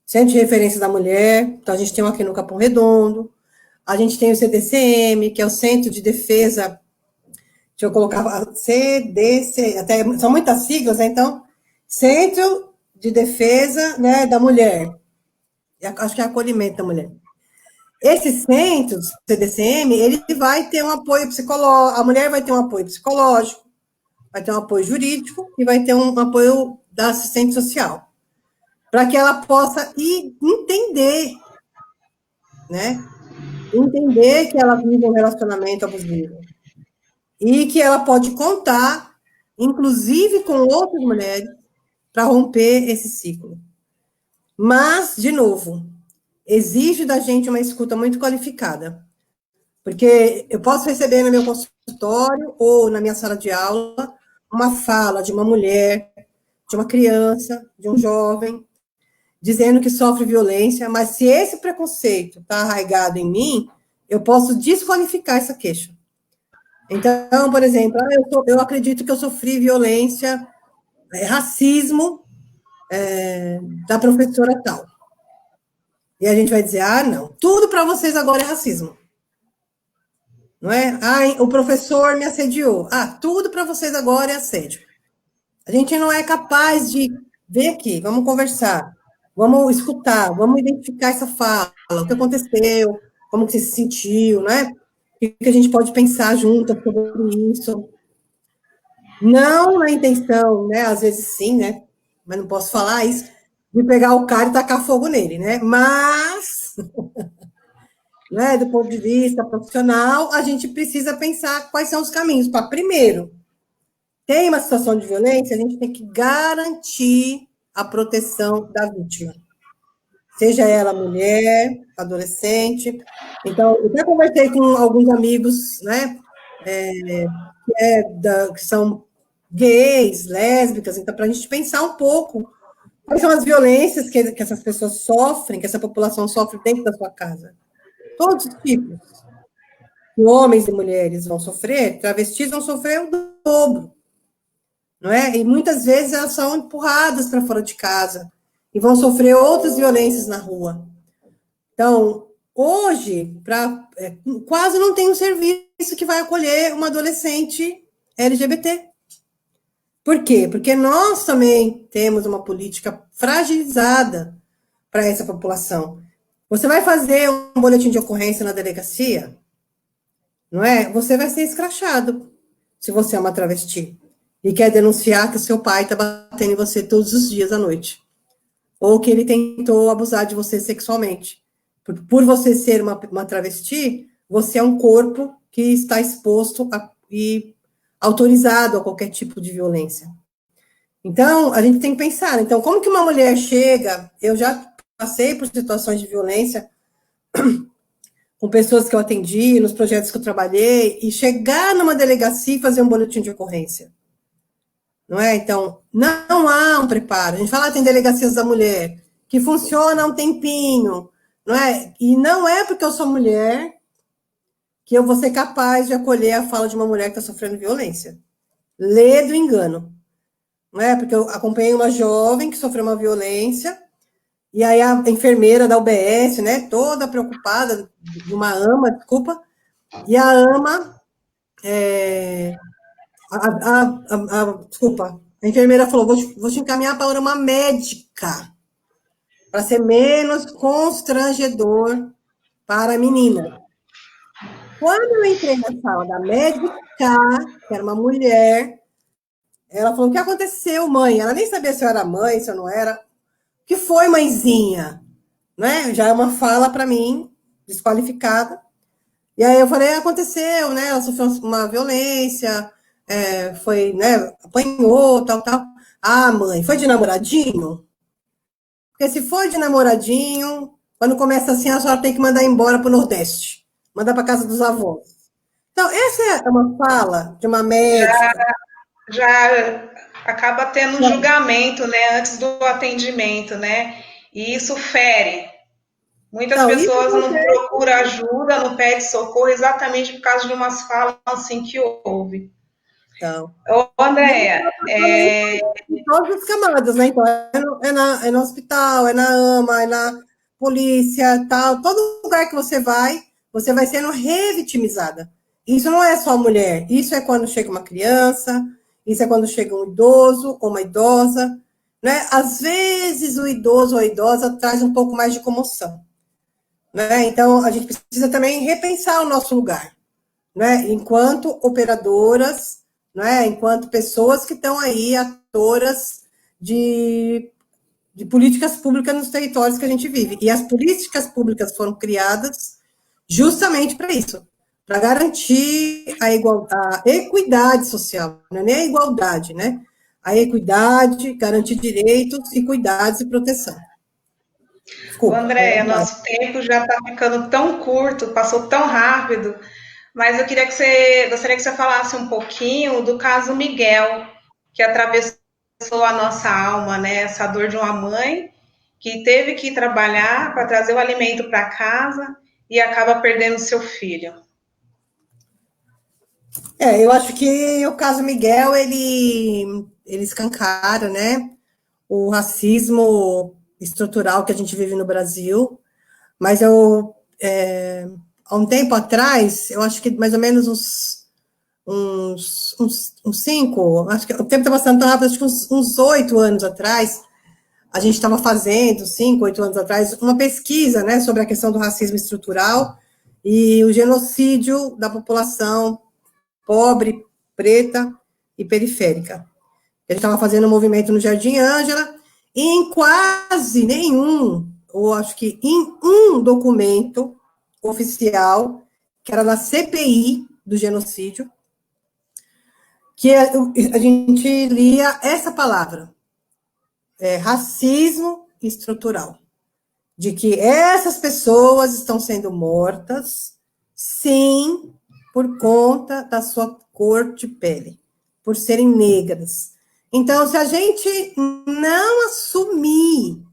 Speaker 2: Centro de referência da mulher, então a gente tem um aqui no Capão Redondo, a gente tem o CDCM, que é o Centro de Defesa, deixa eu colocar, CDC, até são muitas siglas, né? Então, Centro de Defesa, né, da Mulher, acho que é acolhimento da mulher. Esses centros, CDCM, ele vai ter um apoio psicológico, a mulher vai ter um apoio psicológico, vai ter um apoio jurídico e vai ter um apoio da assistente social, para que ela possa entender, né? Entender que ela vive um relacionamento abusivo e que ela pode contar, inclusive com outras mulheres, para romper esse ciclo. Mas, de novo, exige da gente uma escuta muito qualificada. Porque eu posso receber no meu consultório ou na minha sala de aula uma fala de uma mulher, de uma criança, de um jovem, dizendo que sofre violência, mas se esse preconceito está arraigado em mim, eu posso desqualificar essa queixa. Então, por exemplo, eu acredito que eu sofri violência, racismo da professora tal. E a gente vai dizer, não, tudo para vocês agora é racismo. Não é? O professor me assediou. Tudo para vocês agora é assédio. A gente não é capaz de ver aqui, vamos conversar, vamos escutar, vamos identificar essa fala, o que aconteceu, como que você se sentiu, né? O que a gente pode pensar junto sobre isso. Não na intenção, né? Às vezes sim, né? Mas não posso falar isso, de pegar o cara e tacar fogo nele, né? Mas né, do ponto de vista profissional, a gente precisa pensar quais são os caminhos para, primeiro, tem uma situação de violência, a gente tem que garantir a proteção da vítima. Seja ela mulher, adolescente. Então, eu até conversei com alguns amigos, né, que são gays, lésbicas, então, para a gente pensar um pouco quais são as violências que essas pessoas sofrem, que essa população sofre dentro da sua casa. Todos os tipos. Homens e mulheres vão sofrer, travestis vão sofrer o dobro, não é? E muitas vezes elas são empurradas para fora de casa, e vão sofrer outras violências na rua. Então, hoje, quase não tem um serviço que vai acolher uma adolescente LGBT. Por quê? Porque nós também temos uma política fragilizada para essa população. Você vai fazer um boletim de ocorrência na delegacia, não é? Você vai ser escrachado se você é uma travesti e quer denunciar que o seu pai está batendo em você todos os dias à noite, ou que ele tentou abusar de você sexualmente. Por você ser uma travesti, você é um corpo que está exposto e autorizado a qualquer tipo de violência. Então, a gente tem que pensar, então, como que uma mulher chega, eu já passei por situações de violência com pessoas que eu atendi, nos projetos que eu trabalhei, e chegar numa delegacia e fazer um boletim de ocorrência. Não é? Então, não há um preparo. A gente fala, tem delegacias da mulher, que funciona há um tempinho, não é? E não é porque eu sou mulher que eu vou ser capaz de acolher a fala de uma mulher que está sofrendo violência. Lê do engano. Não é? Porque eu acompanhei uma jovem que sofreu uma violência, e aí a enfermeira da UBS, né, toda preocupada, de uma AMA, desculpa, e a AMA, desculpa, a enfermeira falou, vou te encaminhar para uma médica, para ser menos constrangedor para a menina. Quando eu entrei na sala da médica, que era uma mulher, ela falou, o que aconteceu, mãe? Ela nem sabia se eu era mãe, se eu não era. O que foi, mãezinha? Né? Já é uma fala para mim, desqualificada. E aí eu falei, aconteceu, né? Ela sofreu uma violência, foi, né? Apanhou, tal. Ah, mãe, foi de namoradinho? Porque se for de namoradinho, quando começa assim, a senhora tem que mandar embora para o Nordeste, mandar para casa dos avós. Então, essa é uma fala de uma médica.
Speaker 1: Já acaba tendo um julgamento, né, antes do atendimento, né? E isso fere. Muitas
Speaker 2: Então,
Speaker 1: pessoas não procuram ajuda, não pedem socorro exatamente por causa de umas falas assim que houve.
Speaker 2: Então,
Speaker 1: Ô, Andréia,
Speaker 2: em todas as camadas, né? Então, é no hospital, é na AMA, é na polícia, tal. Todo lugar que você vai sendo revitimizada. Isso não é só a mulher, isso é quando chega uma criança, isso é quando chega um idoso ou uma idosa, né? Às vezes o idoso ou a idosa traz um pouco mais de comoção, né? Então, a gente precisa também repensar o nosso lugar, né? Enquanto operadoras, né? Enquanto pessoas que estão aí, atoras de políticas públicas nos territórios que a gente vive. E as políticas públicas foram criadas justamente para isso, para garantir a equidade social, não é nem a igualdade, né? A equidade, garantir direitos e cuidados e proteção. Desculpa.
Speaker 1: Andréia, nosso tempo já está ficando tão curto, passou tão rápido, mas eu gostaria que você falasse um pouquinho do caso Miguel, que atravessou a nossa alma, né? Essa dor de uma mãe que teve que ir trabalhar para trazer o alimento para casa e acaba perdendo seu filho.
Speaker 2: Eu acho que o caso Miguel, ele escancara, né, o racismo estrutural que a gente vive no Brasil, mas há um tempo atrás, eu acho que mais ou menos uns 5, acho que o tempo está passando tão rápido, acho que uns 8 anos atrás, a gente estava fazendo, 5, 8 anos atrás, uma pesquisa, né, sobre a questão do racismo estrutural e o genocídio da população pobre, preta e periférica. A gente estava fazendo um movimento no Jardim Ângela, e em quase nenhum, ou acho que em um documento oficial, que era na CPI do genocídio, que a gente lia essa palavra, racismo estrutural, de que essas pessoas estão sendo mortas, sim, por conta da sua cor de pele, por serem negras. Então, se a gente não assumir,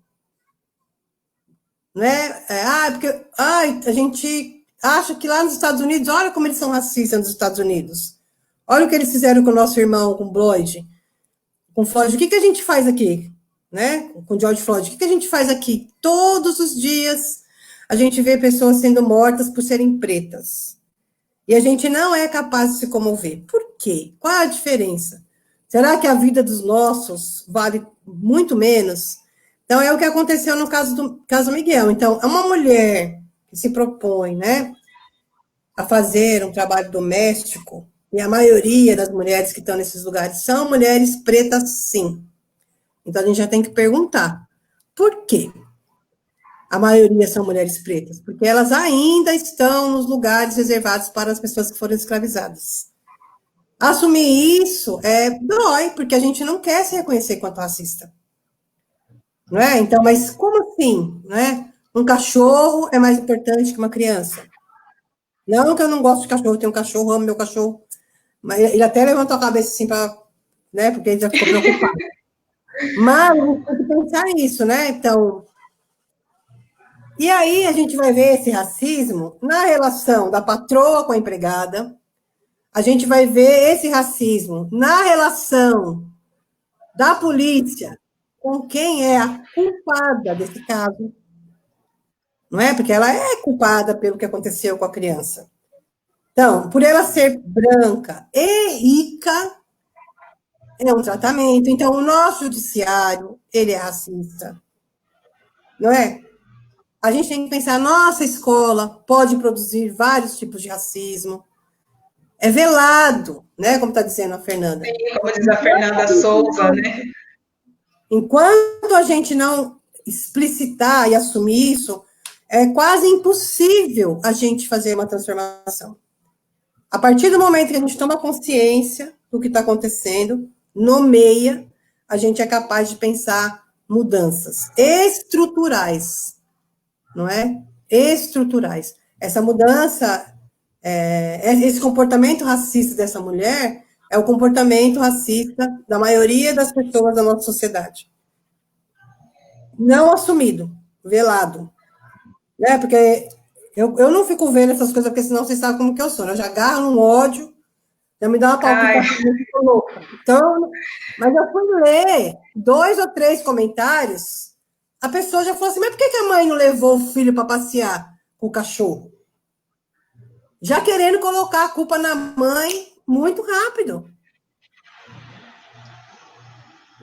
Speaker 2: né, porque a gente acha que lá nos Estados Unidos, olha como eles são racistas nos Estados Unidos. Olha o que eles fizeram com o nosso irmão, com o Floyd. Com o Floyd, o que a gente faz aqui? né? Com George Floyd. O que a gente faz aqui? Todos os dias a gente vê pessoas sendo mortas por serem pretas. E a gente não é capaz de se comover. Por quê? Qual a diferença? Será que a vida dos nossos vale muito menos? Então, é o que aconteceu no caso Miguel. Então, é uma mulher que se propõe, né, a fazer um trabalho doméstico, e a maioria das mulheres que estão nesses lugares são mulheres pretas, sim. Então, a gente já tem que perguntar, por quê? A maioria são mulheres pretas, porque elas ainda estão nos lugares reservados para as pessoas que foram escravizadas. Assumir isso dói, porque a gente não quer se reconhecer quanto racista. Não é? Então, mas como assim? Não é? Um cachorro é mais importante que uma criança. Não que eu não gosto de cachorro, eu tenho um cachorro, amo meu cachorro, mas ele até levantou a cabeça assim para, né, porque ele já ficou preocupado. Mas a gente tem que pensar nisso, né? Então, e aí a gente vai ver esse racismo na relação da patroa com a empregada, a gente vai ver esse racismo na relação da polícia com quem é a culpada desse caso, não é? Porque ela é culpada pelo que aconteceu com a criança. Então, por ela ser branca e rica, é um tratamento. Então, o nosso judiciário, ele é racista, não é? A gente tem que pensar, nossa escola pode produzir vários tipos de racismo, é velado, né? Como está dizendo a Fernanda.
Speaker 1: Sim, como diz a Fernanda Souza, né?
Speaker 2: Enquanto a gente não explicitar e assumir isso, é quase impossível a gente fazer uma transformação. A partir do momento que a gente toma consciência do que está acontecendo, nomeia, a gente é capaz de pensar mudanças estruturais, não é? Estruturais. Essa mudança, esse comportamento racista dessa mulher é o comportamento racista da maioria das pessoas da nossa sociedade. Não assumido, velado. Né? Porque eu não fico vendo essas coisas, porque senão vocês sabem como que eu sou. Né? Eu já agarro um ódio, já me dá uma palpitação muito louca. Então, mas eu fui ler 2 ou 3 comentários, a pessoa já falou assim, mas por que a mãe não levou o filho para passear com o cachorro? Já querendo colocar a culpa na mãe muito rápido.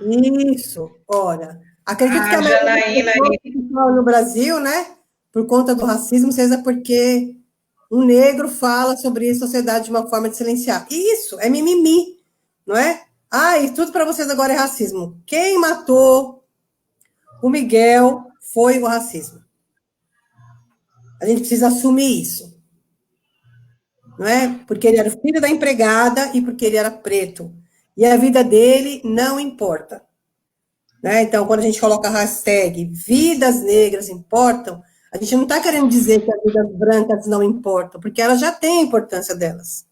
Speaker 2: Isso, olha. Acredito que a maioria das pessoas que estão no Brasil, né, por conta do racismo, seja porque um negro fala sobre a sociedade de uma forma de silenciar. Isso, é mimimi, não é? Ah, e tudo para vocês agora é racismo. Quem matou o Miguel foi o racismo. A gente precisa assumir isso. Não é? Porque ele era o filho da empregada e porque ele era preto. E a vida dele não importa. Né? Então, quando a gente coloca a hashtag vidas negras importam, a gente não está querendo dizer que as vidas brancas não importam, porque elas já têm a importância delas.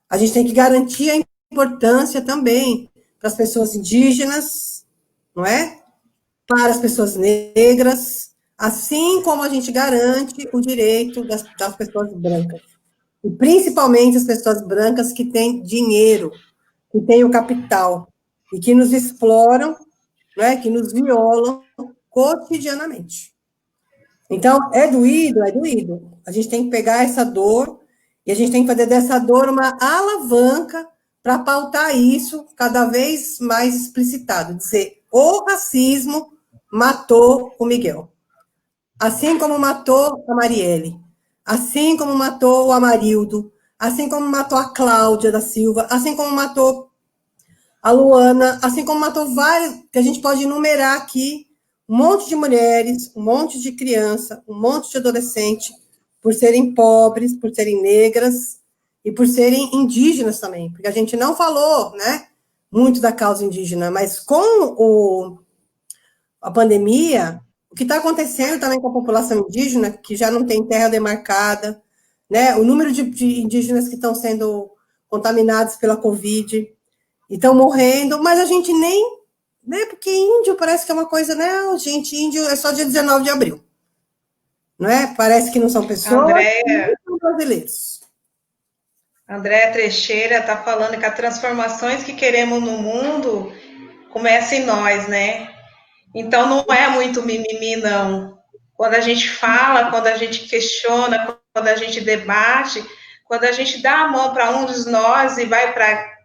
Speaker 2: A gente tem que garantir a importância também para as pessoas indígenas, não é? Para as pessoas negras, assim como a gente garante o direito das pessoas brancas. E principalmente as pessoas brancas que têm dinheiro, que têm o capital, e que nos exploram, né, que nos violam cotidianamente. Então, é doído, é doído. A gente tem que pegar essa dor e a gente tem que fazer dessa dor uma alavanca para pautar isso cada vez mais explicitado. Dizer, o racismo matou o Miguel. Assim como matou a Marielle. Assim como matou o Amarildo. Assim como matou a Cláudia da Silva. Assim como matou a Luana. Assim como matou vários, que a gente pode enumerar aqui, um monte de mulheres, um monte de criança, um monte de adolescente, por serem pobres, por serem negras e por serem indígenas também, porque a gente não falou, né, muito da causa indígena, mas com a pandemia, o que está acontecendo também com a população indígena, que já não tem terra demarcada, né, o número de indígenas que estão sendo contaminados pela Covid, e estão morrendo, mas a gente nem, né, porque índio parece que é uma coisa, né, gente, índio é só dia 19 de abril, não é? Parece que não são pessoas, não são brasileiros.
Speaker 1: Andréa Teixeira está falando que as transformações que queremos no mundo começam em nós, né? Então não é muito mimimi, não. Quando a gente fala, quando a gente questiona, quando a gente debate, quando a gente dá a mão para um dos nós e vai para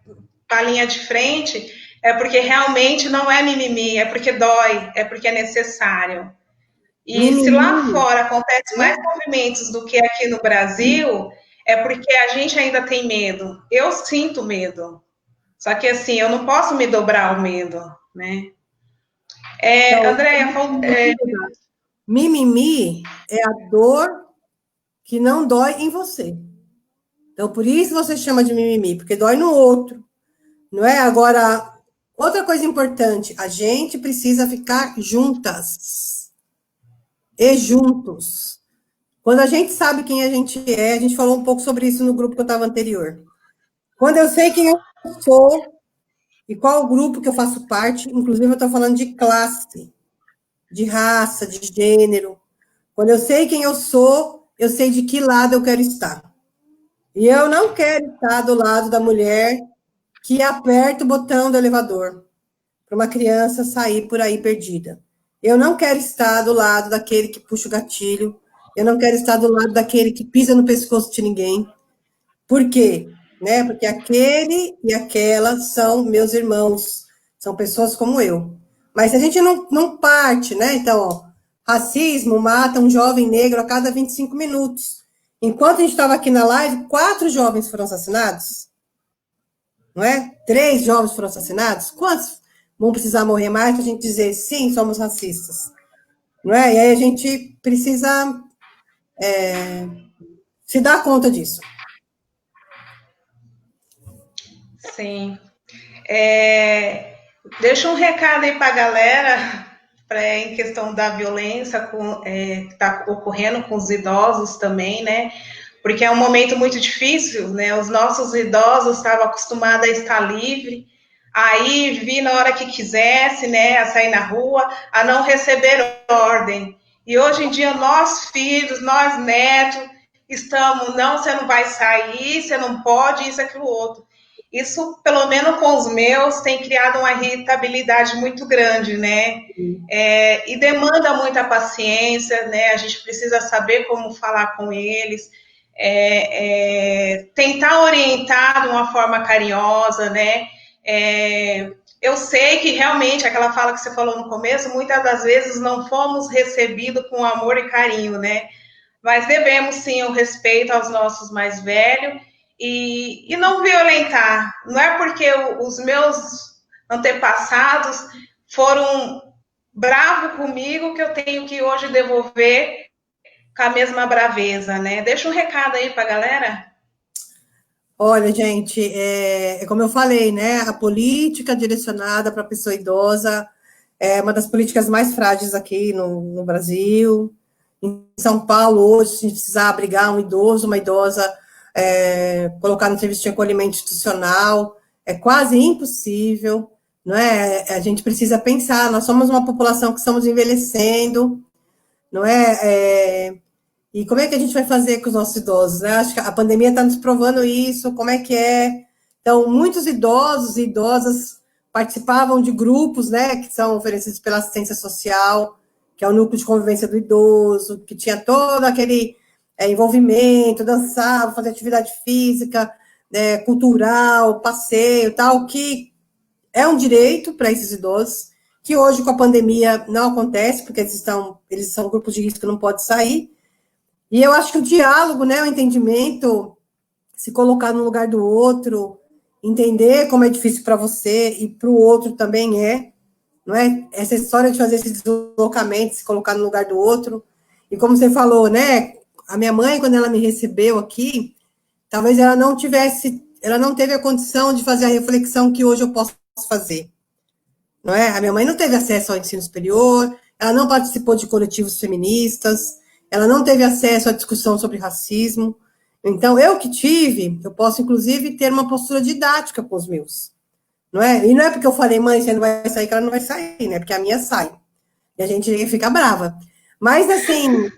Speaker 1: a linha de frente, é porque realmente não é mimimi, é porque dói, é porque é necessário. E se lá
Speaker 2: Mimimi,
Speaker 1: fora acontece mais
Speaker 2: né?
Speaker 1: movimentos do que aqui no Brasil, é porque a gente ainda tem medo. Eu sinto medo. Só que assim, eu não posso me dobrar ao medo, né?
Speaker 2: Então,
Speaker 1: Andréia,
Speaker 2: mimimi é a dor que não dói em você. Então, por isso você chama de mimimi, porque dói no outro, não é? Agora, outra coisa importante, a gente precisa ficar juntas e juntos. Quando a gente sabe quem a gente é, a gente falou um pouco sobre isso no grupo que eu estava anterior. Quando eu sei quem eu sou e qual o grupo que eu faço parte, inclusive eu estou falando de classe, de raça, de gênero. Quando eu sei quem eu sei de que lado eu quero estar. E eu não quero estar do lado da mulher que aperta o botão do elevador para uma criança sair por aí perdida. Eu não quero estar do lado daquele que puxa o gatilho. Eu não quero estar do lado daquele que pisa no pescoço de ninguém. Por quê? Né? Porque aquele e aquela são meus irmãos, são pessoas como eu. Mas se a gente não parte, né? Então, ó, racismo mata um jovem negro a cada 25 minutos. Enquanto a gente estava aqui na live, 4 jovens foram assassinados, não é? 3 jovens foram assassinados. Quantos vão precisar morrer mais para a gente dizer sim, somos racistas? Não é? E aí a gente precisa se dar conta disso.
Speaker 1: sim. Deixa um recado aí para a galera em questão da violência que está ocorrendo com os idosos também, né? Porque é um momento muito difícil, né? Os nossos idosos estavam acostumados a estar livre, a ir, vir na hora que quisesse, né? A sair na rua, a não receber ordem. E hoje em dia, nós filhos, nós netos, estamos, não, você não vai sair, você não pode, isso, aquilo, outro. Isso, pelo menos com os meus, tem criado uma irritabilidade muito grande, né? E demanda muita paciência, né? A gente precisa saber como falar com eles, tentar orientar de uma forma carinhosa, né? Eu sei que realmente aquela fala que você falou no começo, muitas das vezes não fomos recebidos com amor e carinho, né? Mas devemos sim o respeito aos nossos mais velhos e não violentar. Não é porque os meus antepassados foram bravos comigo que eu tenho que hoje devolver com a mesma braveza, né? Deixa um recado aí para a galera.
Speaker 2: Olha, gente, é como eu falei, né? A política direcionada para a pessoa idosa é uma das políticas mais frágeis aqui no Brasil. Em São Paulo, hoje, se a gente precisar abrigar um idoso, uma idosa, colocar no serviço de acolhimento institucional, é quase impossível, não é? A gente precisa pensar, nós somos uma população que estamos envelhecendo, não é? E como é que a gente vai fazer com os nossos idosos, né? Acho que a pandemia está nos provando isso, como é que é. Então, muitos idosos e idosas participavam de grupos, né, que são oferecidos pela assistência social, que é o núcleo de convivência do idoso, que tinha todo aquele envolvimento, dançava, fazia atividade física, cultural, passeio, tal, que é um direito para esses idosos, que hoje com a pandemia não acontece, porque eles são grupos de risco que não podem sair, e eu acho que o diálogo, né, o entendimento, se colocar no lugar do outro, entender como é difícil para você e para o outro também não é? Essa história de fazer esse deslocamento, se colocar no lugar do outro. E como você falou, né, a minha mãe, quando ela me recebeu aqui, talvez ela não teve a condição de fazer a reflexão que hoje eu posso fazer, não é? A minha mãe não teve acesso ao ensino superior, ela não participou de coletivos feministas, ela não teve acesso à discussão sobre racismo. Então, eu que tive, eu posso, inclusive, ter uma postura didática com os meus, não é? E não é porque eu falei, mãe, você não vai sair, que ela não vai sair, né? Porque a minha sai. E a gente fica brava. Mas, assim,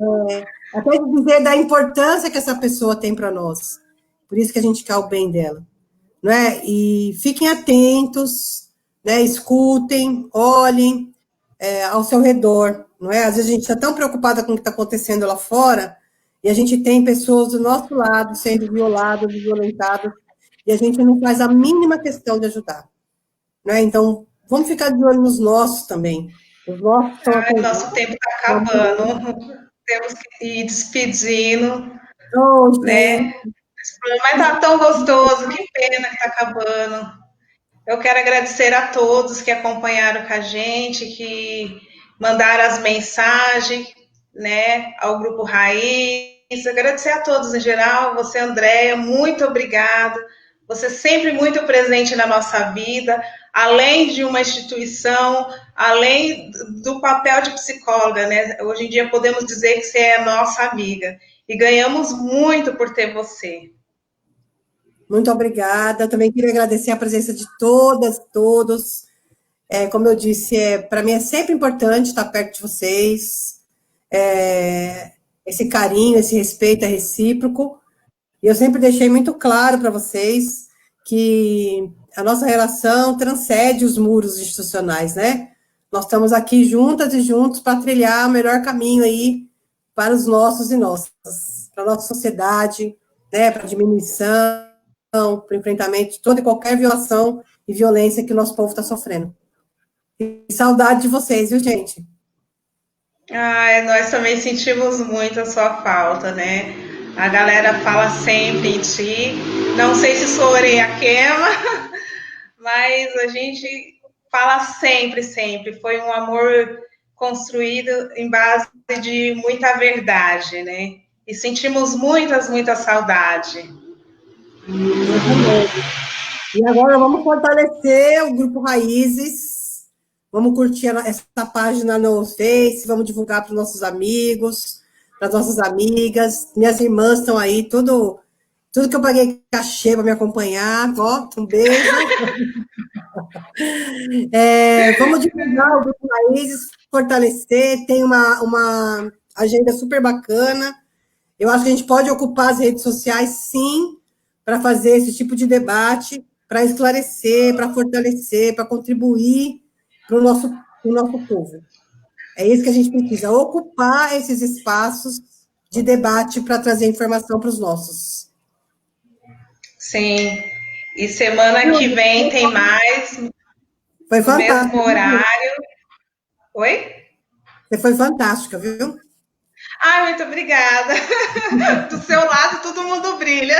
Speaker 2: até dizer da importância que essa pessoa tem para nós. Por isso que a gente quer o bem dela, não é? E fiquem atentos, né? Escutem, olhem, ao seu redor, não é? Às vezes a gente está tão preocupada com o que está acontecendo lá fora, e a gente tem pessoas do nosso lado sendo violadas e violentadas, e a gente não faz a mínima questão de ajudar, não é? Então, vamos ficar de olho nos nossos também. Os nossos estão
Speaker 1: Ai,
Speaker 2: atendidos.
Speaker 1: nosso tempo está acabando. Temos que ir despedindo,
Speaker 2: Oh, gente,
Speaker 1: né? Mas tá tão gostoso, que pena que está acabando. Eu quero agradecer a todos que acompanharam com a gente, que mandaram as mensagens, né, ao Grupo Raiz. Agradecer a todos em geral. Você, Andréia, muito obrigada. Você sempre muito presente na nossa vida, além de uma instituição, além do papel de psicóloga, né? Hoje em dia podemos dizer que você é nossa amiga. E ganhamos muito por ter você.
Speaker 2: muito obrigada. Também queria agradecer a presença de todas, todos. Como eu disse, para mim é sempre importante estar perto de vocês. Esse carinho, esse respeito é recíproco. E eu sempre deixei muito claro para vocês que a nossa relação transcende os muros institucionais, né? Nós estamos aqui juntas e juntos para trilhar o melhor caminho aí para os nossos e nossas, para a nossa sociedade, né? Para a diminuição, para o enfrentamento de toda e qualquer violação e violência que o nosso povo está sofrendo. E saudade de vocês, viu, gente?
Speaker 1: Ai, nós também sentimos muito a sua falta, né? A galera fala sempre em ti. Não sei se sou orelha queima, mas a gente fala sempre, sempre. Foi um amor construído em base de muita verdade, né? E sentimos muita saudade.
Speaker 2: Eu também. E agora vamos fortalecer o Grupo Raízes, vamos curtir essa página no Face, vamos divulgar para os nossos amigos, para as nossas amigas, minhas irmãs estão aí, tudo que eu paguei cachê para me acompanhar, ó, um beijo. Vamos divulgar o Grupo Raízes, fortalecer, tem uma agenda super bacana. Eu acho que a gente pode ocupar as redes sociais, sim, para fazer esse tipo de debate, para esclarecer, para fortalecer, para contribuir para o nosso povo. É isso que a gente precisa, ocupar esses espaços de debate para trazer informação para os nossos.
Speaker 1: Sim. E semana que vem tem mais,
Speaker 2: Foi
Speaker 1: no mesmo
Speaker 2: fantástico, viu?
Speaker 1: horário. Oi?
Speaker 2: Você foi fantástica, viu?
Speaker 1: Ai, muito obrigada. Do seu lado todo mundo brilha.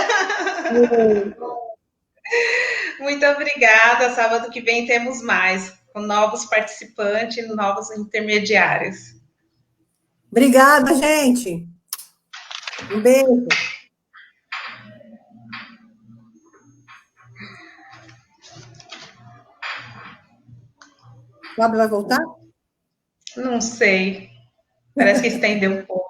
Speaker 1: Muito obrigada. Sábado que vem temos mais, com novos participantes e novos intermediários.
Speaker 2: Obrigada, gente. Um beijo. Fábio vai voltar?
Speaker 1: Não sei. Parece que estendeu um pouco.